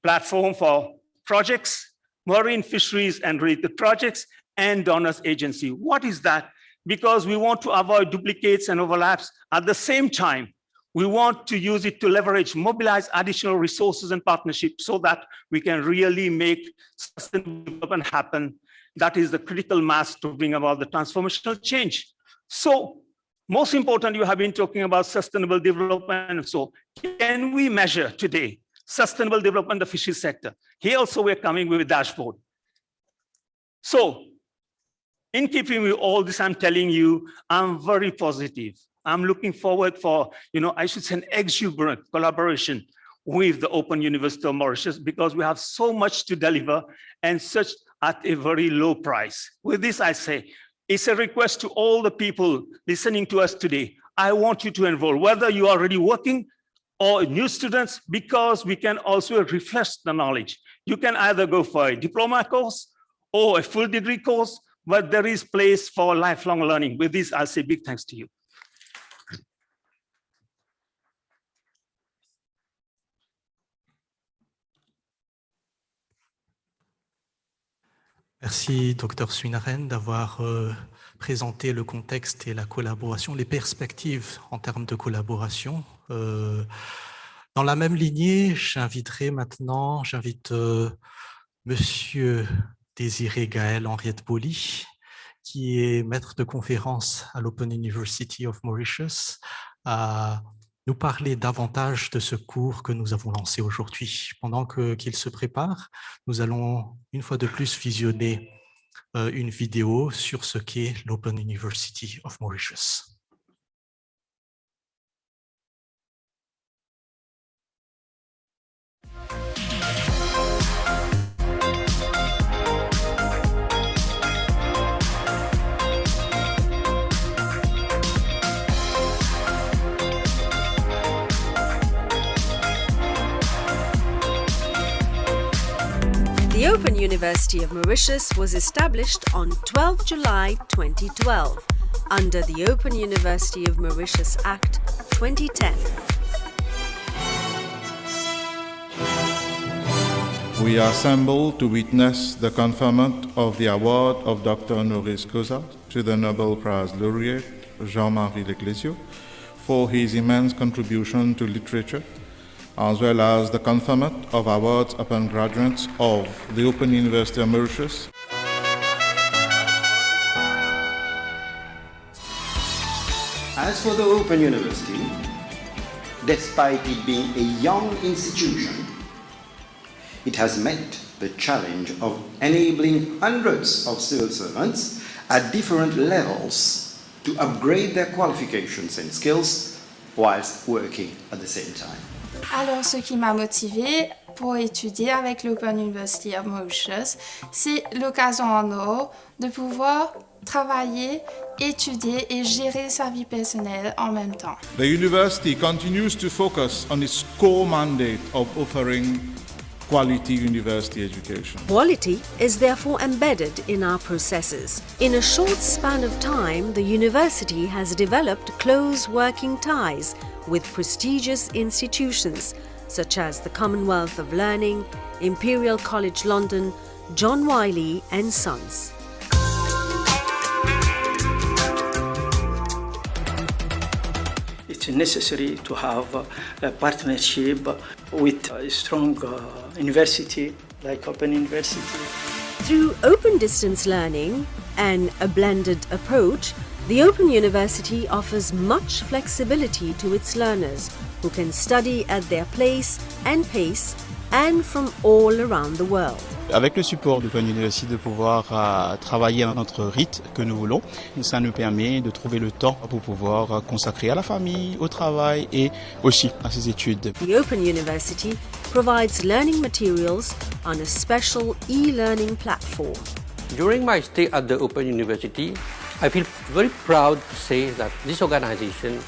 platform for projects, marine fisheries and related projects, and donors agency. What is that? Because we want to avoid duplicates and overlaps. At the same time, we want to use it to leverage, mobilize additional resources and partnerships so that we can really make sustainable development happen. That is the critical mass to bring about the transformational change. So most important, you have been talking about sustainable development. So can we measure today sustainable development of the fisheries sector? Here also we're coming with a dashboard. So in keeping with all this, I'm telling you, I'm very positive. I'm looking forward for, I should say, an exuberant collaboration with the Open University of Mauritius because we have so much to deliver and such at a very low price. With this, I say, it's a request to all the people listening to us today. I want you to enroll, whether you are already working or new students, because we can also refresh the knowledge. You can either go for a diploma course or a full degree course, but there is place for lifelong learning. With this, I'll say big thanks to you. Merci, Dr Sweynaren, d'avoir présenté le contexte et la collaboration, les perspectives en termes de collaboration. Dans la même lignée, j'invite Monsieur Désiré Gaël Henriette Boly, qui est maître de conférence à l'Open University of Mauritius, à nous parler davantage de ce cours que nous avons lancé aujourd'hui. Pendant qu'il se prépare, nous allons une fois de plus visionner une vidéo sur ce qu'est l'Open University of Mauritius. The Open University of Mauritius was established on 12 July 2012 under the Open University of Mauritius Act 2010. We are assembled to witness the conferment of the award of Dr. Honoris Causa to the Nobel Prize laureate Jean-Marie Leclésio for his immense contribution to literature, as well as the conferment of awards upon graduates of the Open University of Mauritius. As for the Open University, despite it being a young institution, it has met the challenge of enabling hundreds of civil servants at different levels to upgrade their qualifications and skills whilst working at the same time. Alors, ce qui m'a motivée pour étudier avec l'Open University of Mauritius, c'est l'occasion en or de pouvoir travailler, étudier et gérer sa vie personnelle en même temps. The university continues to focus on its core mandate of offering quality university education. Quality is therefore embedded in our processes. In a short span of time, the university has developed close working ties with prestigious institutions such as the Commonwealth of Learning, Imperial College London, John Wiley and Sons. It's necessary to have a partnership with a strong university like Open University. Through open distance learning and a blended approach, the Open University offers much flexibility to its learners who can study at their place and pace and from all around the world. Avec le support d'Open University de pouvoir travailler à notre rythme que nous voulons, ça nous permet de trouver le temps pour pouvoir consacrer à la famille, au travail et aussi à ses études. The Open University provides learning materials on a special e-learning platform. During my stay at the Open University, I feel very proud to say that this organization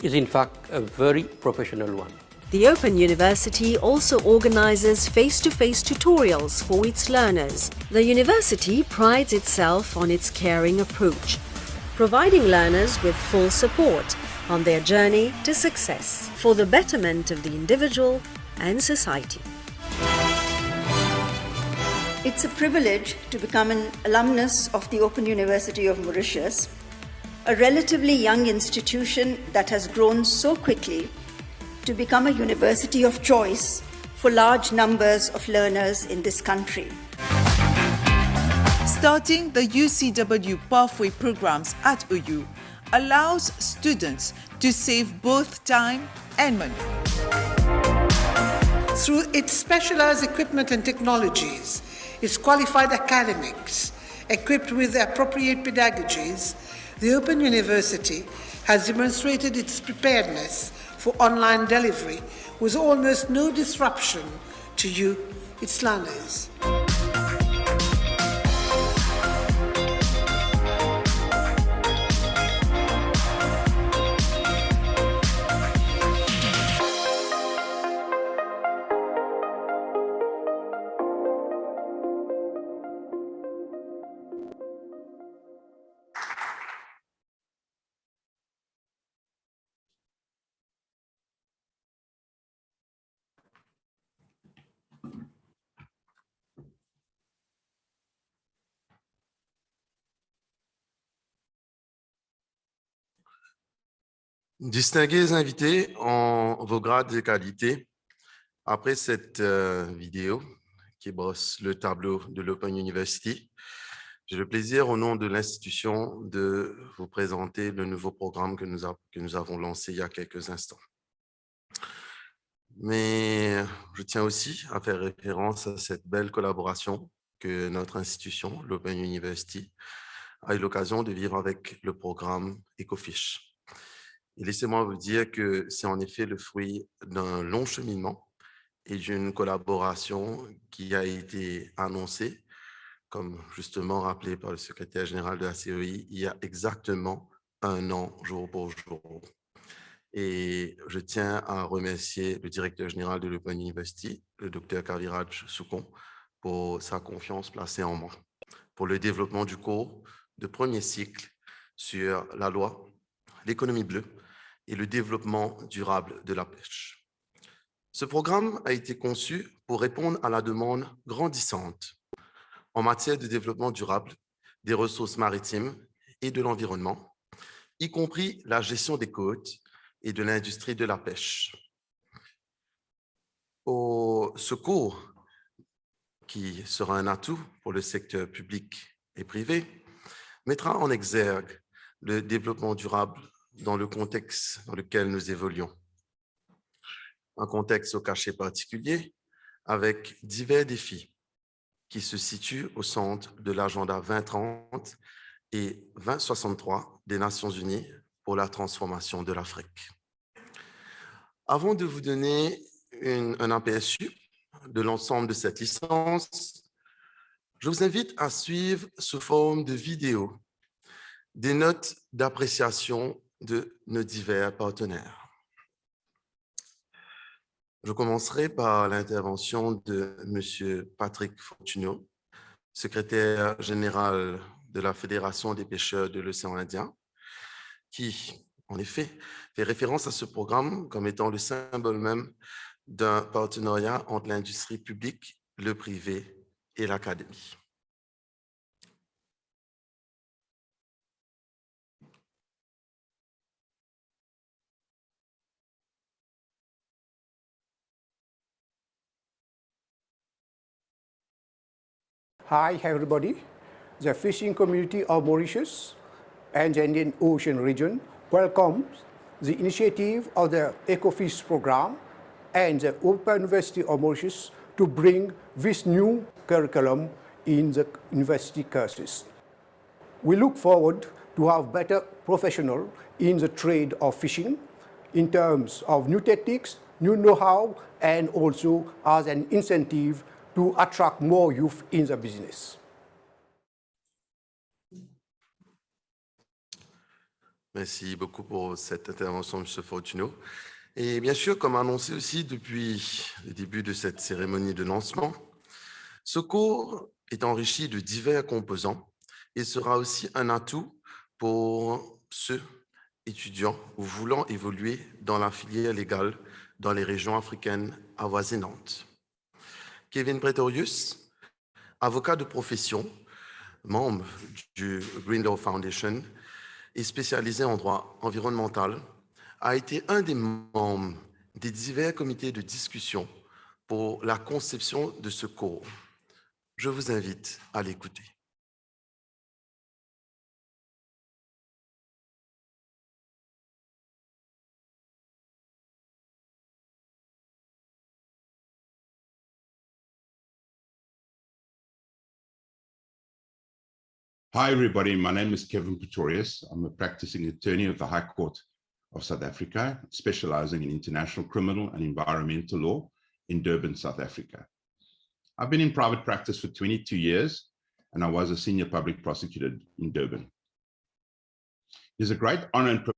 is in fact a very professional one. The Open University also organizes face-to-face tutorials for its learners. The university prides itself on its caring approach, providing learners with full support on their journey to success for the betterment of the individual and society. It's a privilege to become an alumnus of the Open University of Mauritius, a relatively young institution that has grown so quickly to become a university of choice for large numbers of learners in this country. Starting the UCW Pathway programs at OU allows students to save both time and money. Through its specialized equipment and technologies, its qualified academics, equipped with appropriate pedagogies, the Open University has demonstrated its preparedness for online delivery with almost no disruption to you, its learners. Distingués invités en vos grades et qualités, après cette vidéo qui brosse le tableau de l'Open University, j'ai le plaisir au nom de l'institution de vous présenter le nouveau programme que nous avons lancé il y a quelques instants. Mais je tiens aussi à faire référence à cette belle collaboration que notre institution, l'Open University, a eu l'occasion de vivre avec le programme Ecofish. Et laissez-moi vous dire que c'est en effet le fruit d'un long cheminement et d'une collaboration qui a été annoncée, comme justement rappelé par le secrétaire général de la CEI, il y a exactement un an, jour pour jour. Et je tiens à remercier le directeur général de l'Open University, le Dr Kaviraj Soukon, pour sa confiance placée en moi, pour le développement du cours de premier cycle sur la loi, l'économie bleue, et le développement durable de la pêche. Ce programme a été conçu pour répondre à la demande grandissante en matière de développement durable des ressources maritimes et de l'environnement, y compris la gestion des côtes et de l'industrie de la pêche. Ce cours, qui sera un atout pour le secteur public et privé, mettra en exergue le développement durable dans le contexte dans lequel nous évoluons. Un contexte au cachet particulier avec divers défis qui se situent au centre de l'agenda 2030 et 2063 des Nations Unies pour la transformation de l'Afrique. Avant de vous donner un aperçu de l'ensemble de cette licence, je vous invite à suivre sous forme de vidéo des notes d'appréciation de nos divers partenaires. Je commencerai par l'intervention de M. Patrick Fortuneau, secrétaire général de la Fédération des pêcheurs de l'océan Indien, qui, en effet, fait référence à ce programme comme étant le symbole même d'un partenariat entre l'industrie publique, le privé et l'académie. Hi, everybody. The fishing community of Mauritius and the Indian Ocean region welcomes the initiative of the EcoFish program and the Open University of Mauritius to bring this new curriculum in the university courses. We look forward to have better professionals in the trade of fishing in terms of new techniques, new know-how, and also as an incentive to attract more youth in the business. Merci beaucoup pour cette intervention, M. Fortuno. Et bien sûr, comme annoncé aussi depuis le début de cette cérémonie de lancement, ce cours est enrichi de divers composants et sera aussi un atout pour ceux étudiants ou voulant évoluer dans la filière légale dans les régions africaines avoisinantes. Kevin Pretorius, avocat de profession, membre du Green Law Foundation et spécialisé en droit environnemental, a été un des membres des divers comités de discussion pour la conception de ce cours. Je vous invite à l'écouter. Hi, everybody. My name is Kevin Pretorius. I'm a practicing attorney of the High Court of South Africa, specializing in international criminal and environmental law in Durban, South Africa. I've been in private practice for 22 years, and I was a senior public prosecutor in Durban. It's a great honor and privilege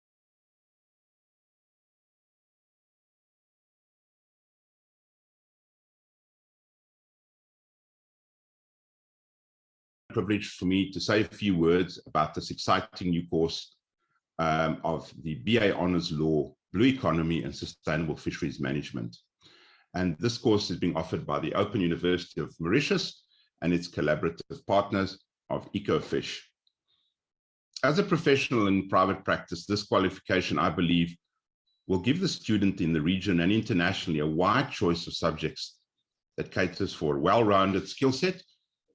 for me to say a few words about this exciting new course of the BA Honours Law, Blue Economy and Sustainable Fisheries Management. And this course is being offered by the Open University of Mauritius and its collaborative partners of EcoFish. As a professional in private practice, this qualification, I believe, will give the student in the region and internationally a wide choice of subjects that caters for a well-rounded skill set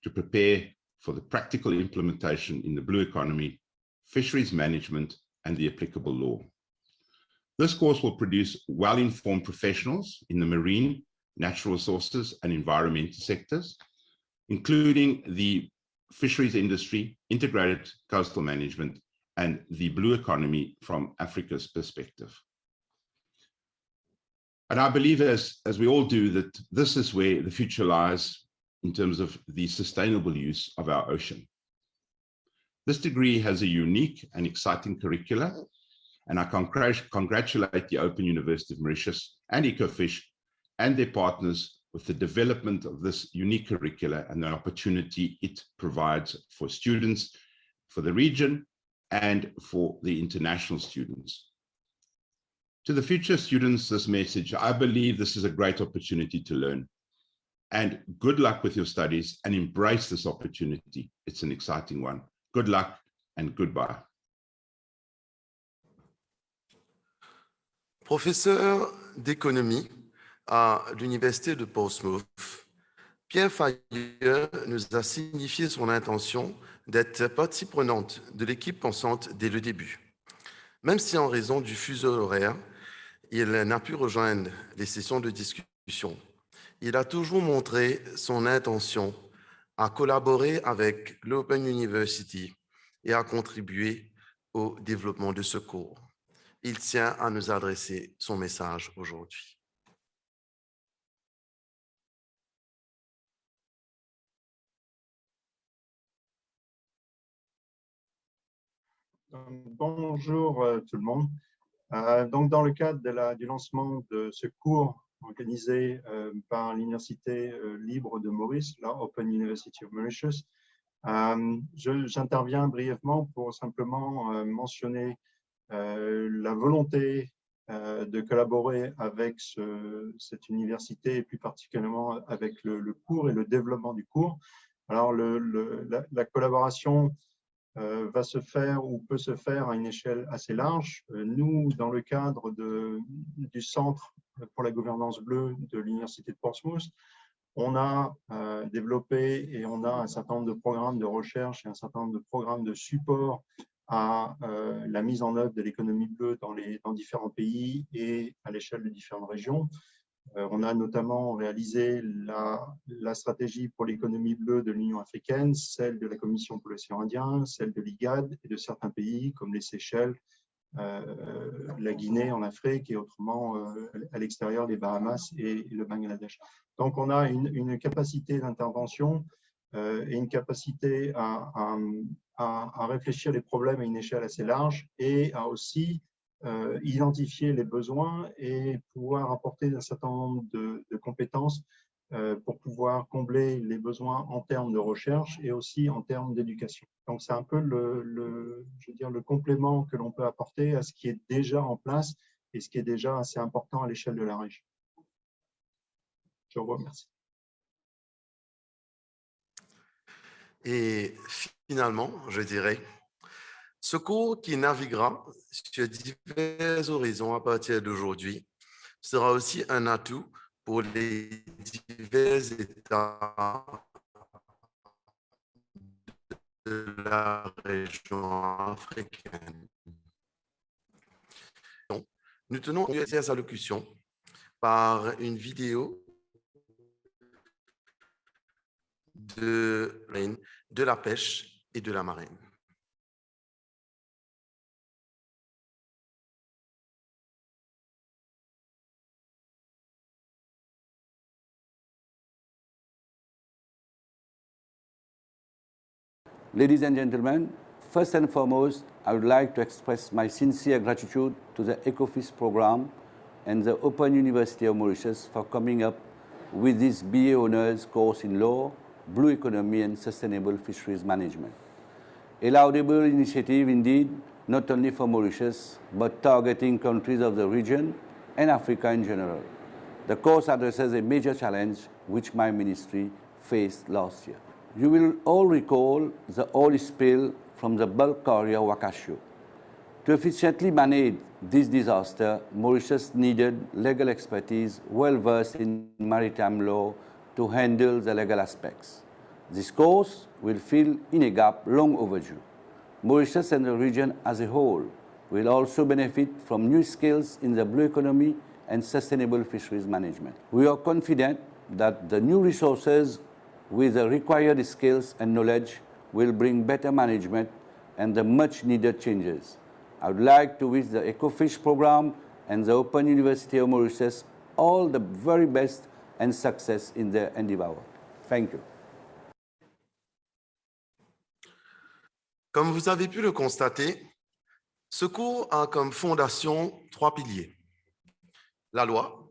to prepare for the practical implementation in the blue economy, fisheries management, and the applicable law. This course will produce well-informed professionals in the marine, natural resources, and environmental sectors, including the fisheries industry, integrated coastal management, and the blue economy from Africa's perspective. And I believe, as we all do, that this is where the future lies in terms of the sustainable use of our ocean. This degree has a unique and exciting curricula, and I congratulate the Open University of Mauritius and EcoFish and their partners with the development of this unique curricula and the opportunity it provides for students, for the region, and for the international students. To the future students, this message: I believe this is a great opportunity to learn. And good luck with your studies and embrace this opportunity. It's an exciting one. Good luck and goodbye. Professeur d'économie à l'Université de Portsmouth, Pierre Fayer nous a signifié son intention d'être partie prenante de l'équipe pensante dès le début. Même si en raison du fuseau horaire, il n'a pu rejoindre les sessions de discussion, il a toujours montré son intention à collaborer avec l'Open University et à contribuer au développement de ce cours. Il tient à nous adresser son message aujourd'hui. Bonjour tout le monde. Donc, dans le cadre du lancement de ce cours organisé par l'Université libre de Maurice, la Open University of Mauritius, j'interviens brièvement pour simplement mentionner la volonté de collaborer avec cette université et plus particulièrement avec le cours et le développement du cours. Alors, la collaboration va se faire ou peut se faire à une échelle assez large. Nous, dans le cadre du Centre pour la gouvernance bleue de l'Université de Portsmouth, on a développé et on a un certain nombre de programmes de recherche et un certain nombre de programmes de support à la mise en œuvre de l'économie bleue dans différents pays et à l'échelle de différentes régions. On a notamment réalisé la stratégie pour l'économie bleue de l'Union africaine, celle de la Commission pour l'océan Indien, celle de l'IGAD et de certains pays comme les Seychelles, la Guinée en Afrique et autrement à l'extérieur les Bahamas et le Bangladesh. Donc on a une capacité d'intervention et une capacité à réfléchir les problèmes à une échelle assez large et à aussi identifier les besoins et pouvoir apporter un certain nombre de compétences pour pouvoir combler les besoins en termes de recherche et aussi en termes d'éducation. Donc, c'est un peu je veux dire, le complément que l'on peut apporter à ce qui est déjà en place et ce qui est déjà assez important à l'échelle de la région. Je vous remercie. Et finalement, je dirais, ce cours qui naviguera sur divers horizons à partir d'aujourd'hui sera aussi un atout pour les divers États de la région africaine. Nous tenons cette allocution par une vidéo de la pêche et de la marine. Ladies and gentlemen, first and foremost, I would like to express my sincere gratitude to the EcoFish program and the Open University of Mauritius for coming up with this BA Honours course in Law, Blue Economy and Sustainable Fisheries Management. A laudable initiative indeed, not only for Mauritius, but targeting countries of the region and Africa in general. The course addresses a major challenge which my ministry faced last year. You will all recall the oil spill from the bulk carrier Wakashio. To efficiently manage this disaster, Mauritius needed legal expertise well versed in maritime law to handle the legal aspects. This course will fill in a gap long overdue. Mauritius and the region as a whole will also benefit from new skills in the blue economy and sustainable fisheries management. We are confident that the new resources with the required skills and knowledge will bring better management and the much needed changes. I would like to wish the EcoFish program and the Open University of Mauritius all the very best and success in their endeavor. Thank you. Comme vous avez pu le constater, ce cours a comme fondation 3 piliers: la loi,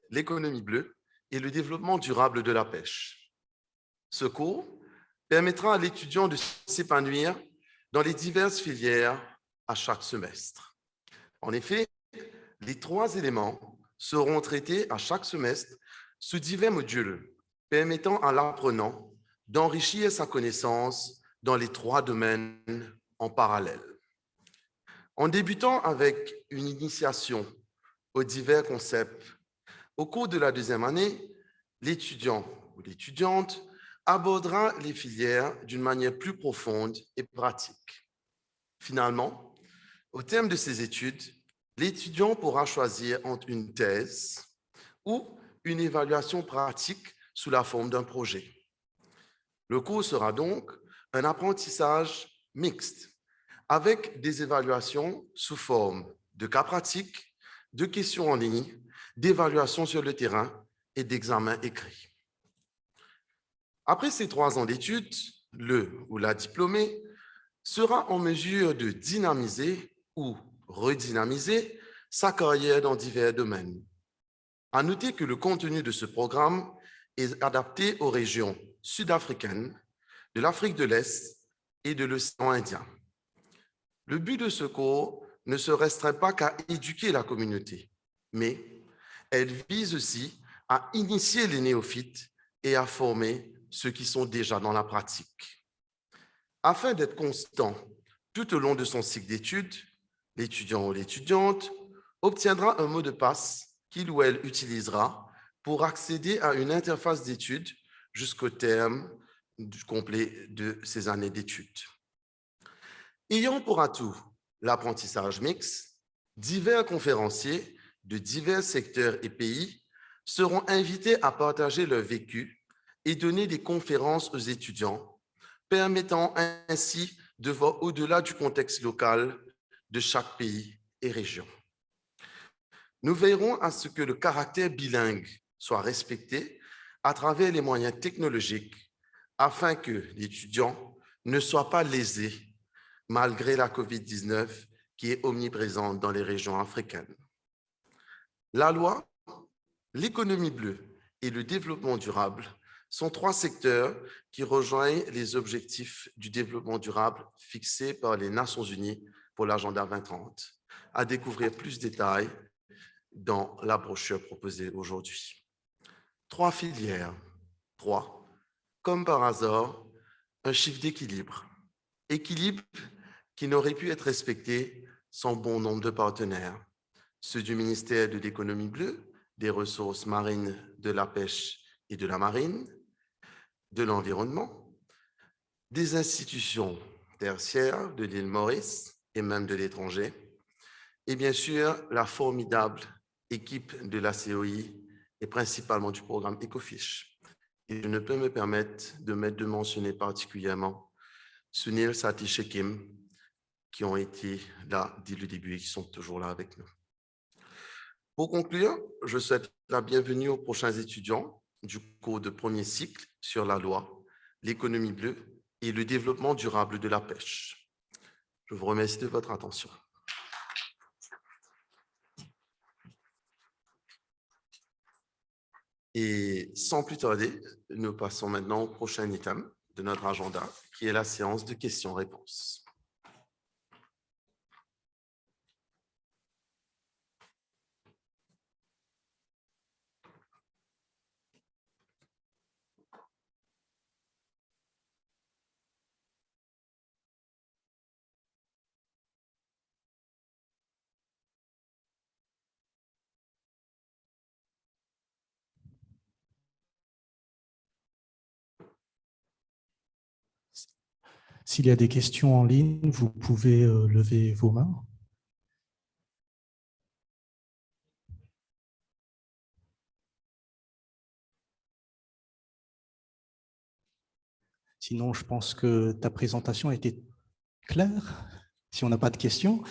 l'économie bleue et le développement durable de la pêche. Ce cours permettra à l'étudiant de s'épanouir dans les diverses filières à chaque semestre. En effet, les 3 éléments seront traités à chaque semestre sous divers modules, permettant à l'apprenant d'enrichir sa connaissance dans les 3 domaines en parallèle. En débutant avec une initiation aux divers concepts, au cours de la 2e année, l'étudiant ou l'étudiante abordera les filières d'une manière plus profonde et pratique. Finalement, au terme de ces études, l'étudiant pourra choisir entre une thèse ou une évaluation pratique sous la forme d'un projet. Le cours sera donc un apprentissage mixte, avec des évaluations sous forme de cas pratiques, de questions en ligne, d'évaluations sur le terrain et d'examens écrits. Après ces 3 ans d'études, le ou la diplômé sera en mesure de dynamiser ou redynamiser sa carrière dans divers domaines. À noter que le contenu de ce programme est adapté aux régions sud-africaines, de l'Afrique de l'Est et de l'océan Indien. Le but de ce cours ne se restreint pas qu'à éduquer la communauté, mais elle vise aussi à initier les néophytes et à former ceux qui sont déjà dans la pratique. Afin d'être constant tout au long de son cycle d'études, l'étudiant ou l'étudiante obtiendra un mot de passe qu'il ou elle utilisera pour accéder à une interface d'études jusqu'au terme complet de ces années d'études. Ayant pour atout l'apprentissage mixte, divers conférenciers de divers secteurs et pays seront invités à partager leur vécu et donner des conférences aux étudiants, permettant ainsi de voir au-delà du contexte local de chaque pays et région. Nous veillerons à ce que le caractère bilingue soit respecté à travers les moyens technologiques afin que l'étudiant ne soit pas lésé malgré la COVID-19 qui est omniprésente dans les régions africaines. La loi, l'économie bleue et le développement durable sont trois secteurs qui rejoignent les objectifs du développement durable fixés par les Nations Unies pour l'agenda 2030. À découvrir plus de détails dans la brochure proposée aujourd'hui. Trois filières, trois, comme par hasard, un chiffre d'équilibre. Équilibre qui n'aurait pu être respecté sans bon nombre de partenaires, ceux du ministère de l'économie bleue, des ressources marines, de la pêche et de la marine, de l'environnement, des institutions tertiaires de l'île Maurice et même de l'étranger, et bien sûr la formidable équipe de la COI et principalement du programme EcoFish. Et je ne peux me permettre de mentionner particulièrement Sunil Satish et Kim, qui ont été là dès le début et qui sont toujours là avec nous. Pour conclure, je souhaite la bienvenue aux prochains étudiants du cours de premier cycle sur la loi, l'économie bleue et le développement durable de la pêche. Je vous remercie de votre attention. Et sans plus tarder, nous passons maintenant au prochain item de notre agenda, qui est la séance de questions-réponses. S'il y a des questions en ligne, vous pouvez lever vos mains. Sinon, je pense que ta présentation a été claire. Si on n'a pas de questions,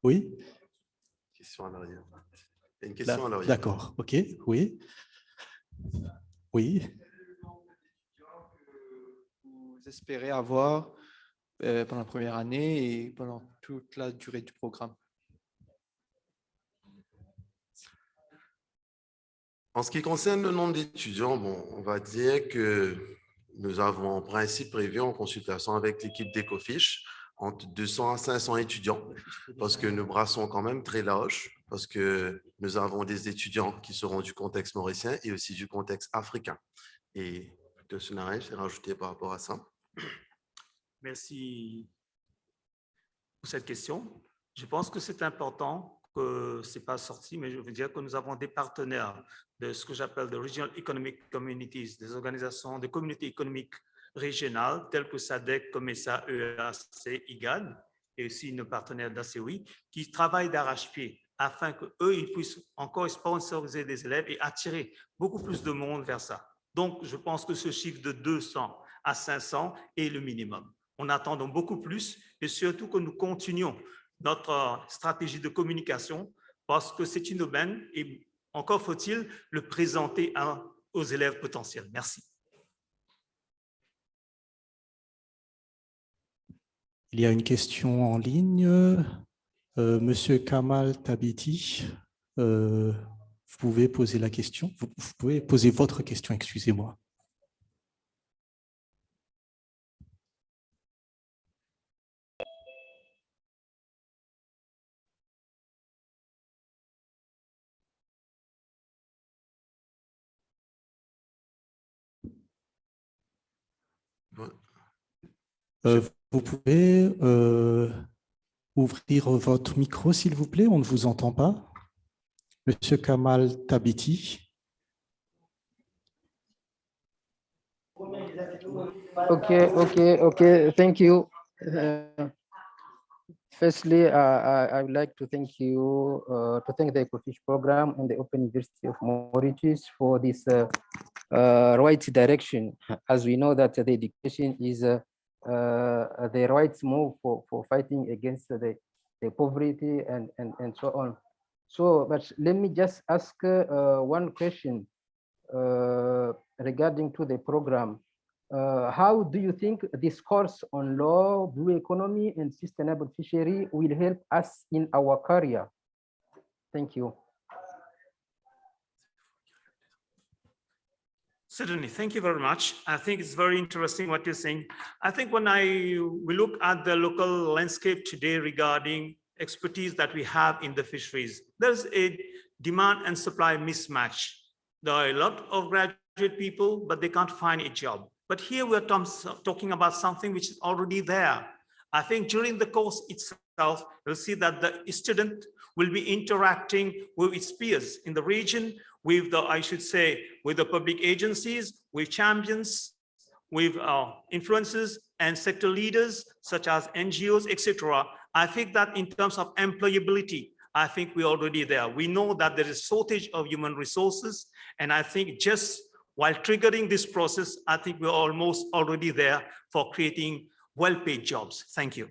oui. Question à l'arrière. Il y a une question à l'arrière. D'accord, ok, oui. Oui. Vous espérez avoir pendant la première année et pendant toute la durée du programme? En ce qui concerne le nombre d'étudiants, bon, on va dire que nous avons en principe prévu en consultation avec l'équipe d'EcoFish entre 200 à 500 étudiants parce que nous brassons quand même très large parce que nous avons des étudiants qui seront du contexte mauricien et aussi du contexte africain. Et de ce scénario, j'ai rajouté par rapport à ça. Merci pour cette question. Je pense que c'est important que ce n'est pas sorti, mais je veux dire que nous avons des partenaires de ce que j'appelle de Regional Economic Communities, des organisations de communautés économiques régionales telles que SADC, COMESA, EAC, IGAD, et aussi nos partenaires d'ACOI, qui travaillent d'arrache-pied afin qu'eux, ils puissent encore sponsoriser des élèves et attirer beaucoup plus de monde vers ça. Donc, je pense que ce chiffre de 200 à 500 est le minimum. On attend donc beaucoup plus et surtout que nous continuions notre stratégie de communication parce que c'est une aubaine et encore faut-il le présenter aux élèves potentiels. Merci. Il y a une question en ligne. Monsieur Kamal Tabiti, vous pouvez poser la question. Vous pouvez poser votre question, excusez-moi. Vous pouvez ouvrir votre micro, s'il vous plaît, on ne vous entend pas. Monsieur Kamal Tabiti. Okay. Thank you. Firstly, I would like to thank you, to thank the EcoFish program and the Open University of Mauritius for this right direction. As we know that the education is the right move for fighting against the poverty and so on. So, but let me just ask one question regarding to the program. How do you think this course on law, blue economy, and sustainable fishery will help us in our career? Thank you. Certainly, thank you very much. I think it's very interesting what you're saying. I think when we look at the local landscape today regarding expertise that we have in the fisheries, there's a demand and supply mismatch. There are a lot of graduate people, but they can't find a job. But here we're talking about something which is already there. I think during the course itself, you'll see that the student will be interacting with its peers in the region, with the, I should say, with the public agencies, with champions, with influencers and sector leaders such as NGOs, etc. I think that in terms of employability, I think we're already there. We know that there is a shortage of human resources, and I think just while triggering this process, I think we're almost already there for creating well-paid jobs. Thank you.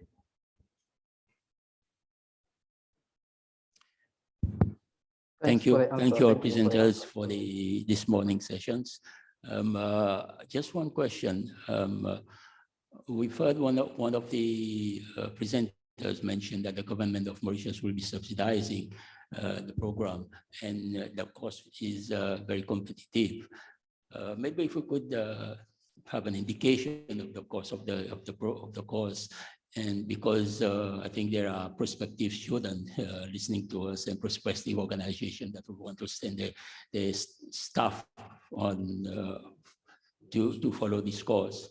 Thank you, our presenters, for this morning sessions. Just one question. We've heard one of the presenters mention that the government of Mauritius will be subsidizing the program, and the cost is very competitive. Maybe if we could have an indication of the cost of the course, and because I think there are prospective students listening to us and prospective organizations that would want to send their staff on to follow this course.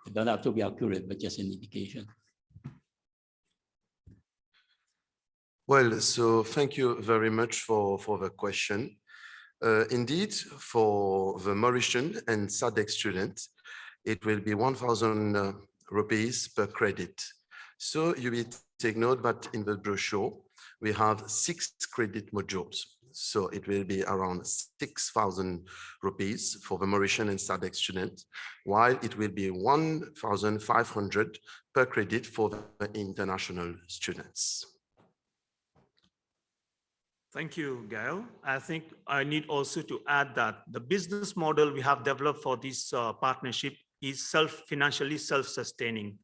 It don't have to be accurate, but just an indication. Well, so thank you very much for the question. Indeed, for the Mauritian and SADC students, it will be 1,000 rupees per credit. So you will take note that in the brochure, we have 6 credit modules. So it will be around 6,000 rupees for the Mauritian and SADC students, while it will be 1,500 per credit for the international students. Thank you, Gail. I think I need also to add that the business model we have developed for this partnership is financially self-sustaining,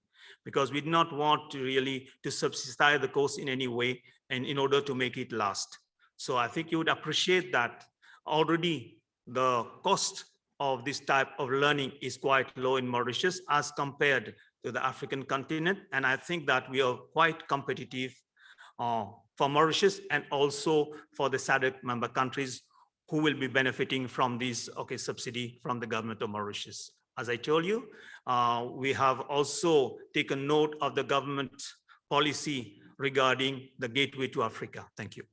because we do not want to really to subsidize the course in any way and in order to make it last. So I think you would appreciate that already the cost of this type of learning is quite low in Mauritius as compared to the African continent. And I think that we are quite competitive for Mauritius and also for the SADC member countries who will be benefiting from this subsidy from the government of Mauritius. As I told you, we have also taken note of the government policy regarding the gateway to Africa. Thank you.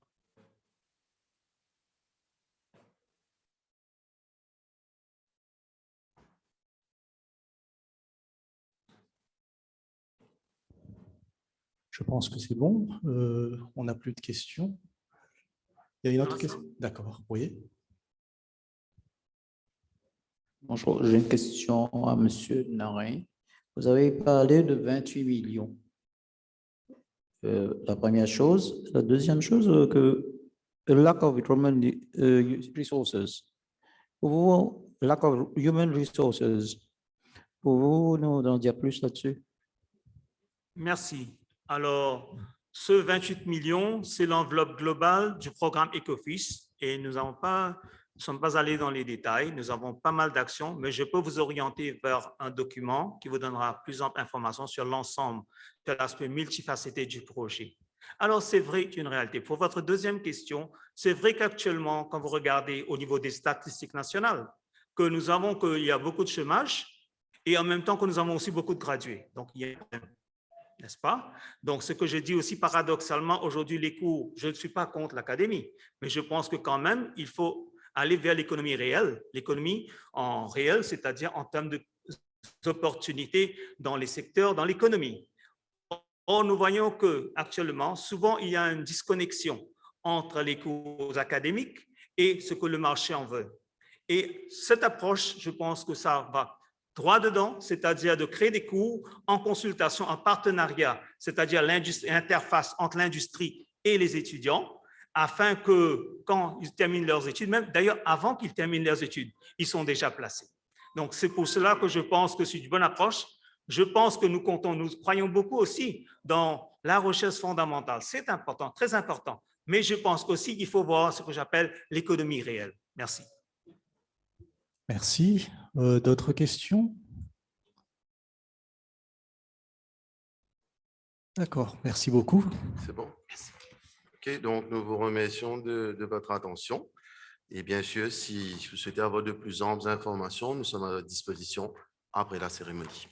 Je pense que c'est bon. On n'a plus de questions. Il y a une autre question? D'accord, oui. Bonjour, j'ai une question à M. Narin. Vous avez parlé de 28 millions. La première chose. La deuxième chose, que lack of human resources. Lack of human resources. Pouvez-vous nous en dire plus là-dessus? Merci. Alors, ce 28 millions, c'est l'enveloppe globale du programme EcoFish et nous ne sommes pas allés dans les détails. Nous avons pas mal d'actions, mais je peux vous orienter vers un document qui vous donnera plus d'informations sur l'ensemble de l'aspect multifacetté du projet. Alors, c'est vrai qu'une réalité. Pour votre deuxième question, c'est vrai qu'actuellement, quand vous regardez au niveau des statistiques nationales, que nous avons qu'il y a beaucoup de chômage et en même temps que nous avons aussi beaucoup de gradués. Donc, il y a un problème, n'est-ce pas? Donc, ce que je dis aussi paradoxalement, aujourd'hui, les cours, je ne suis pas contre l'académie, mais je pense que quand même, il faut aller vers l'économie réelle, l'économie en réel, c'est-à-dire en termes d'opportunités dans les secteurs, dans l'économie. Or, nous voyons qu'actuellement, souvent, il y a une disconnexion entre les cours académiques et ce que le marché en veut. Et cette approche, je pense que ça va droit dedans, c'est-à-dire de créer des cours en consultation, en partenariat, c'est-à-dire l'interface entre l'industrie et les étudiants, afin que quand ils terminent leurs études, même d'ailleurs avant qu'ils terminent leurs études, ils sont déjà placés. Donc, c'est pour cela que je pense que c'est une bonne approche. Je pense que nous croyons beaucoup aussi dans la recherche fondamentale. C'est important, très important. Mais je pense aussi qu'il faut voir ce que j'appelle l'économie réelle. Merci. Merci. D'autres questions? D'accord, merci beaucoup. C'est bon? OK, donc nous vous remercions de votre attention. Et bien sûr, si vous souhaitez avoir de plus amples informations, nous sommes à votre disposition après la cérémonie.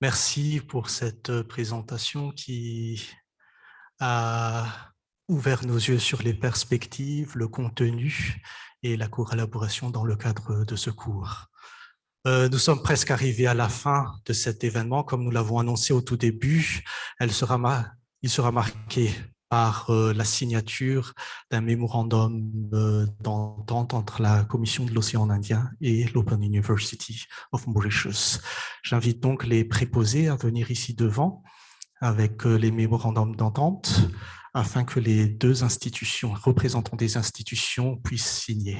Merci pour cette présentation qui a ouvert nos yeux sur les perspectives, le contenu et la collaboration dans le cadre de ce cours. Nous sommes presque arrivés à la fin de cet événement. Comme nous l'avons annoncé au tout début, il sera marqué par la signature d'un mémorandum d'entente entre la Commission de l'océan Indien et l'Open University of Mauritius. J'invite donc les préposés à venir ici devant avec les mémorandums d'entente afin que les deux institutions, représentants des institutions, puissent signer.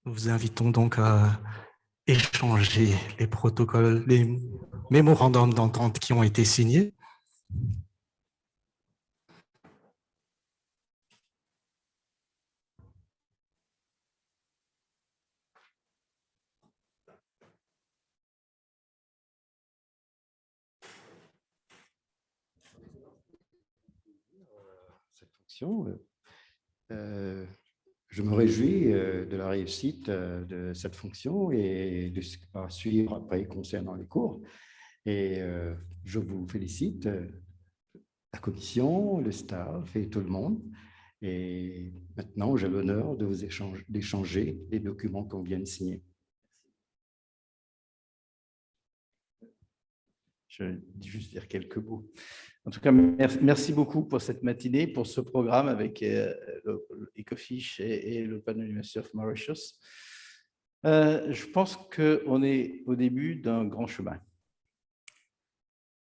Nous vous invitons donc à échanger les protocoles, les mémorandums d'entente qui ont été signés. Cette fonction. Je me réjouis de la réussite de cette fonction et de ce qui va suivre après concernant les cours. Et je vous félicite, la commission, le staff et tout le monde. Et maintenant, j'ai l'honneur de vous d'échanger les documents qu'on vient de signer. Je vais juste dire quelques mots. En tout cas, merci beaucoup pour cette matinée, pour ce programme avec Ecofish et l'Open University of Mauritius. Je pense qu'on est au début d'un grand chemin.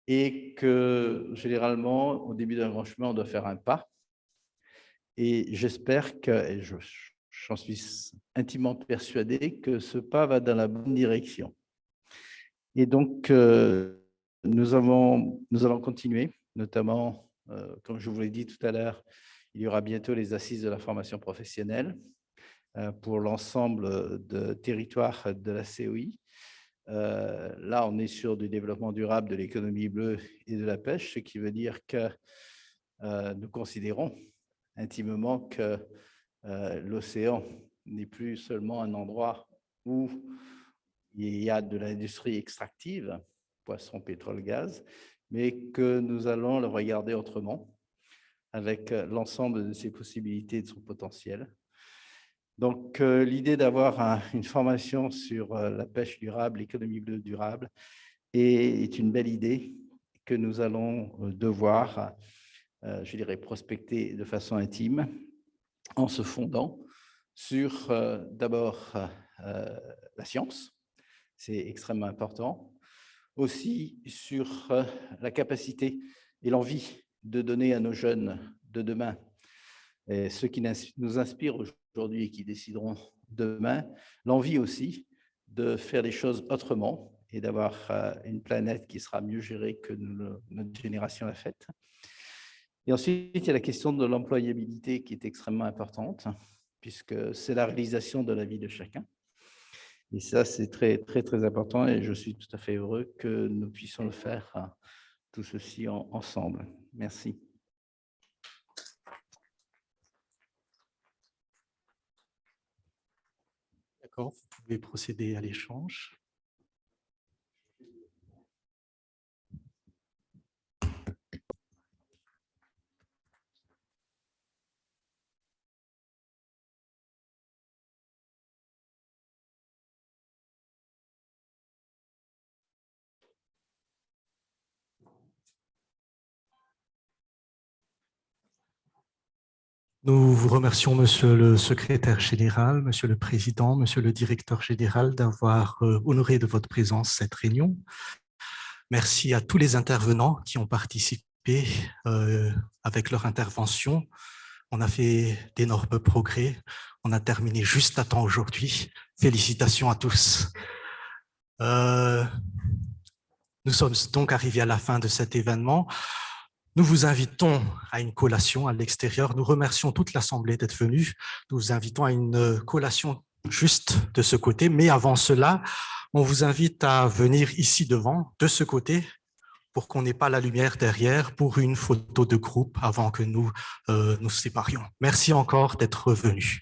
Et que, généralement, au début d'un grand chemin, on doit faire un pas. Et j'espère que, j'en suis intimement persuadé, que ce pas va dans la bonne direction. Et donc, nous allons continuer, notamment, comme je vous l'ai dit tout à l'heure, il y aura bientôt les assises de la formation professionnelle. pour l'ensemble de territoires de la COI. Là, on est sur du développement durable de l'économie bleue et de la pêche, ce qui veut dire que nous considérons intimement que l'océan n'est plus seulement un endroit où il y a de l'industrie extractive, poisson, pétrole, gaz, mais que nous allons le regarder autrement, avec l'ensemble de ses possibilités et de son potentiel. Donc, l'idée d'avoir une formation sur la pêche durable, l'économie bleue durable, est une belle idée que nous allons devoir, je dirais, prospecter de façon intime en se fondant sur d'abord la science, c'est extrêmement important, aussi sur la capacité et l'envie de donner à nos jeunes de demain, et ceux qui nous inspirent aujourd'hui et qui décideront demain, l'envie aussi de faire les choses autrement et d'avoir une planète qui sera mieux gérée que notre génération l'a faite. Et ensuite, il y a la question de l'employabilité qui est extrêmement importante, puisque c'est la réalisation de la vie de chacun. Et ça, c'est très, très, très important et je suis tout à fait heureux que nous puissions le faire tout ceci ensemble. Merci. D'accord, vous pouvez procéder à l'échange. Nous vous remercions, Monsieur le Secrétaire général, Monsieur le Président, Monsieur le Directeur général, d'avoir honoré de votre présence cette réunion. Merci à tous les intervenants qui ont participé avec leur intervention. On a fait d'énormes progrès. On a terminé juste à temps aujourd'hui. Félicitations à tous. Nous sommes donc arrivés à la fin de cet événement. Nous vous invitons à une collation à l'extérieur. Nous remercions toute l'Assemblée d'être venue. Nous vous invitons à une collation juste de ce côté. Mais avant cela, on vous invite à venir ici devant, de ce côté, pour qu'on n'ait pas la lumière derrière, pour une photo de groupe avant que nous nous séparions. Merci encore d'être venus.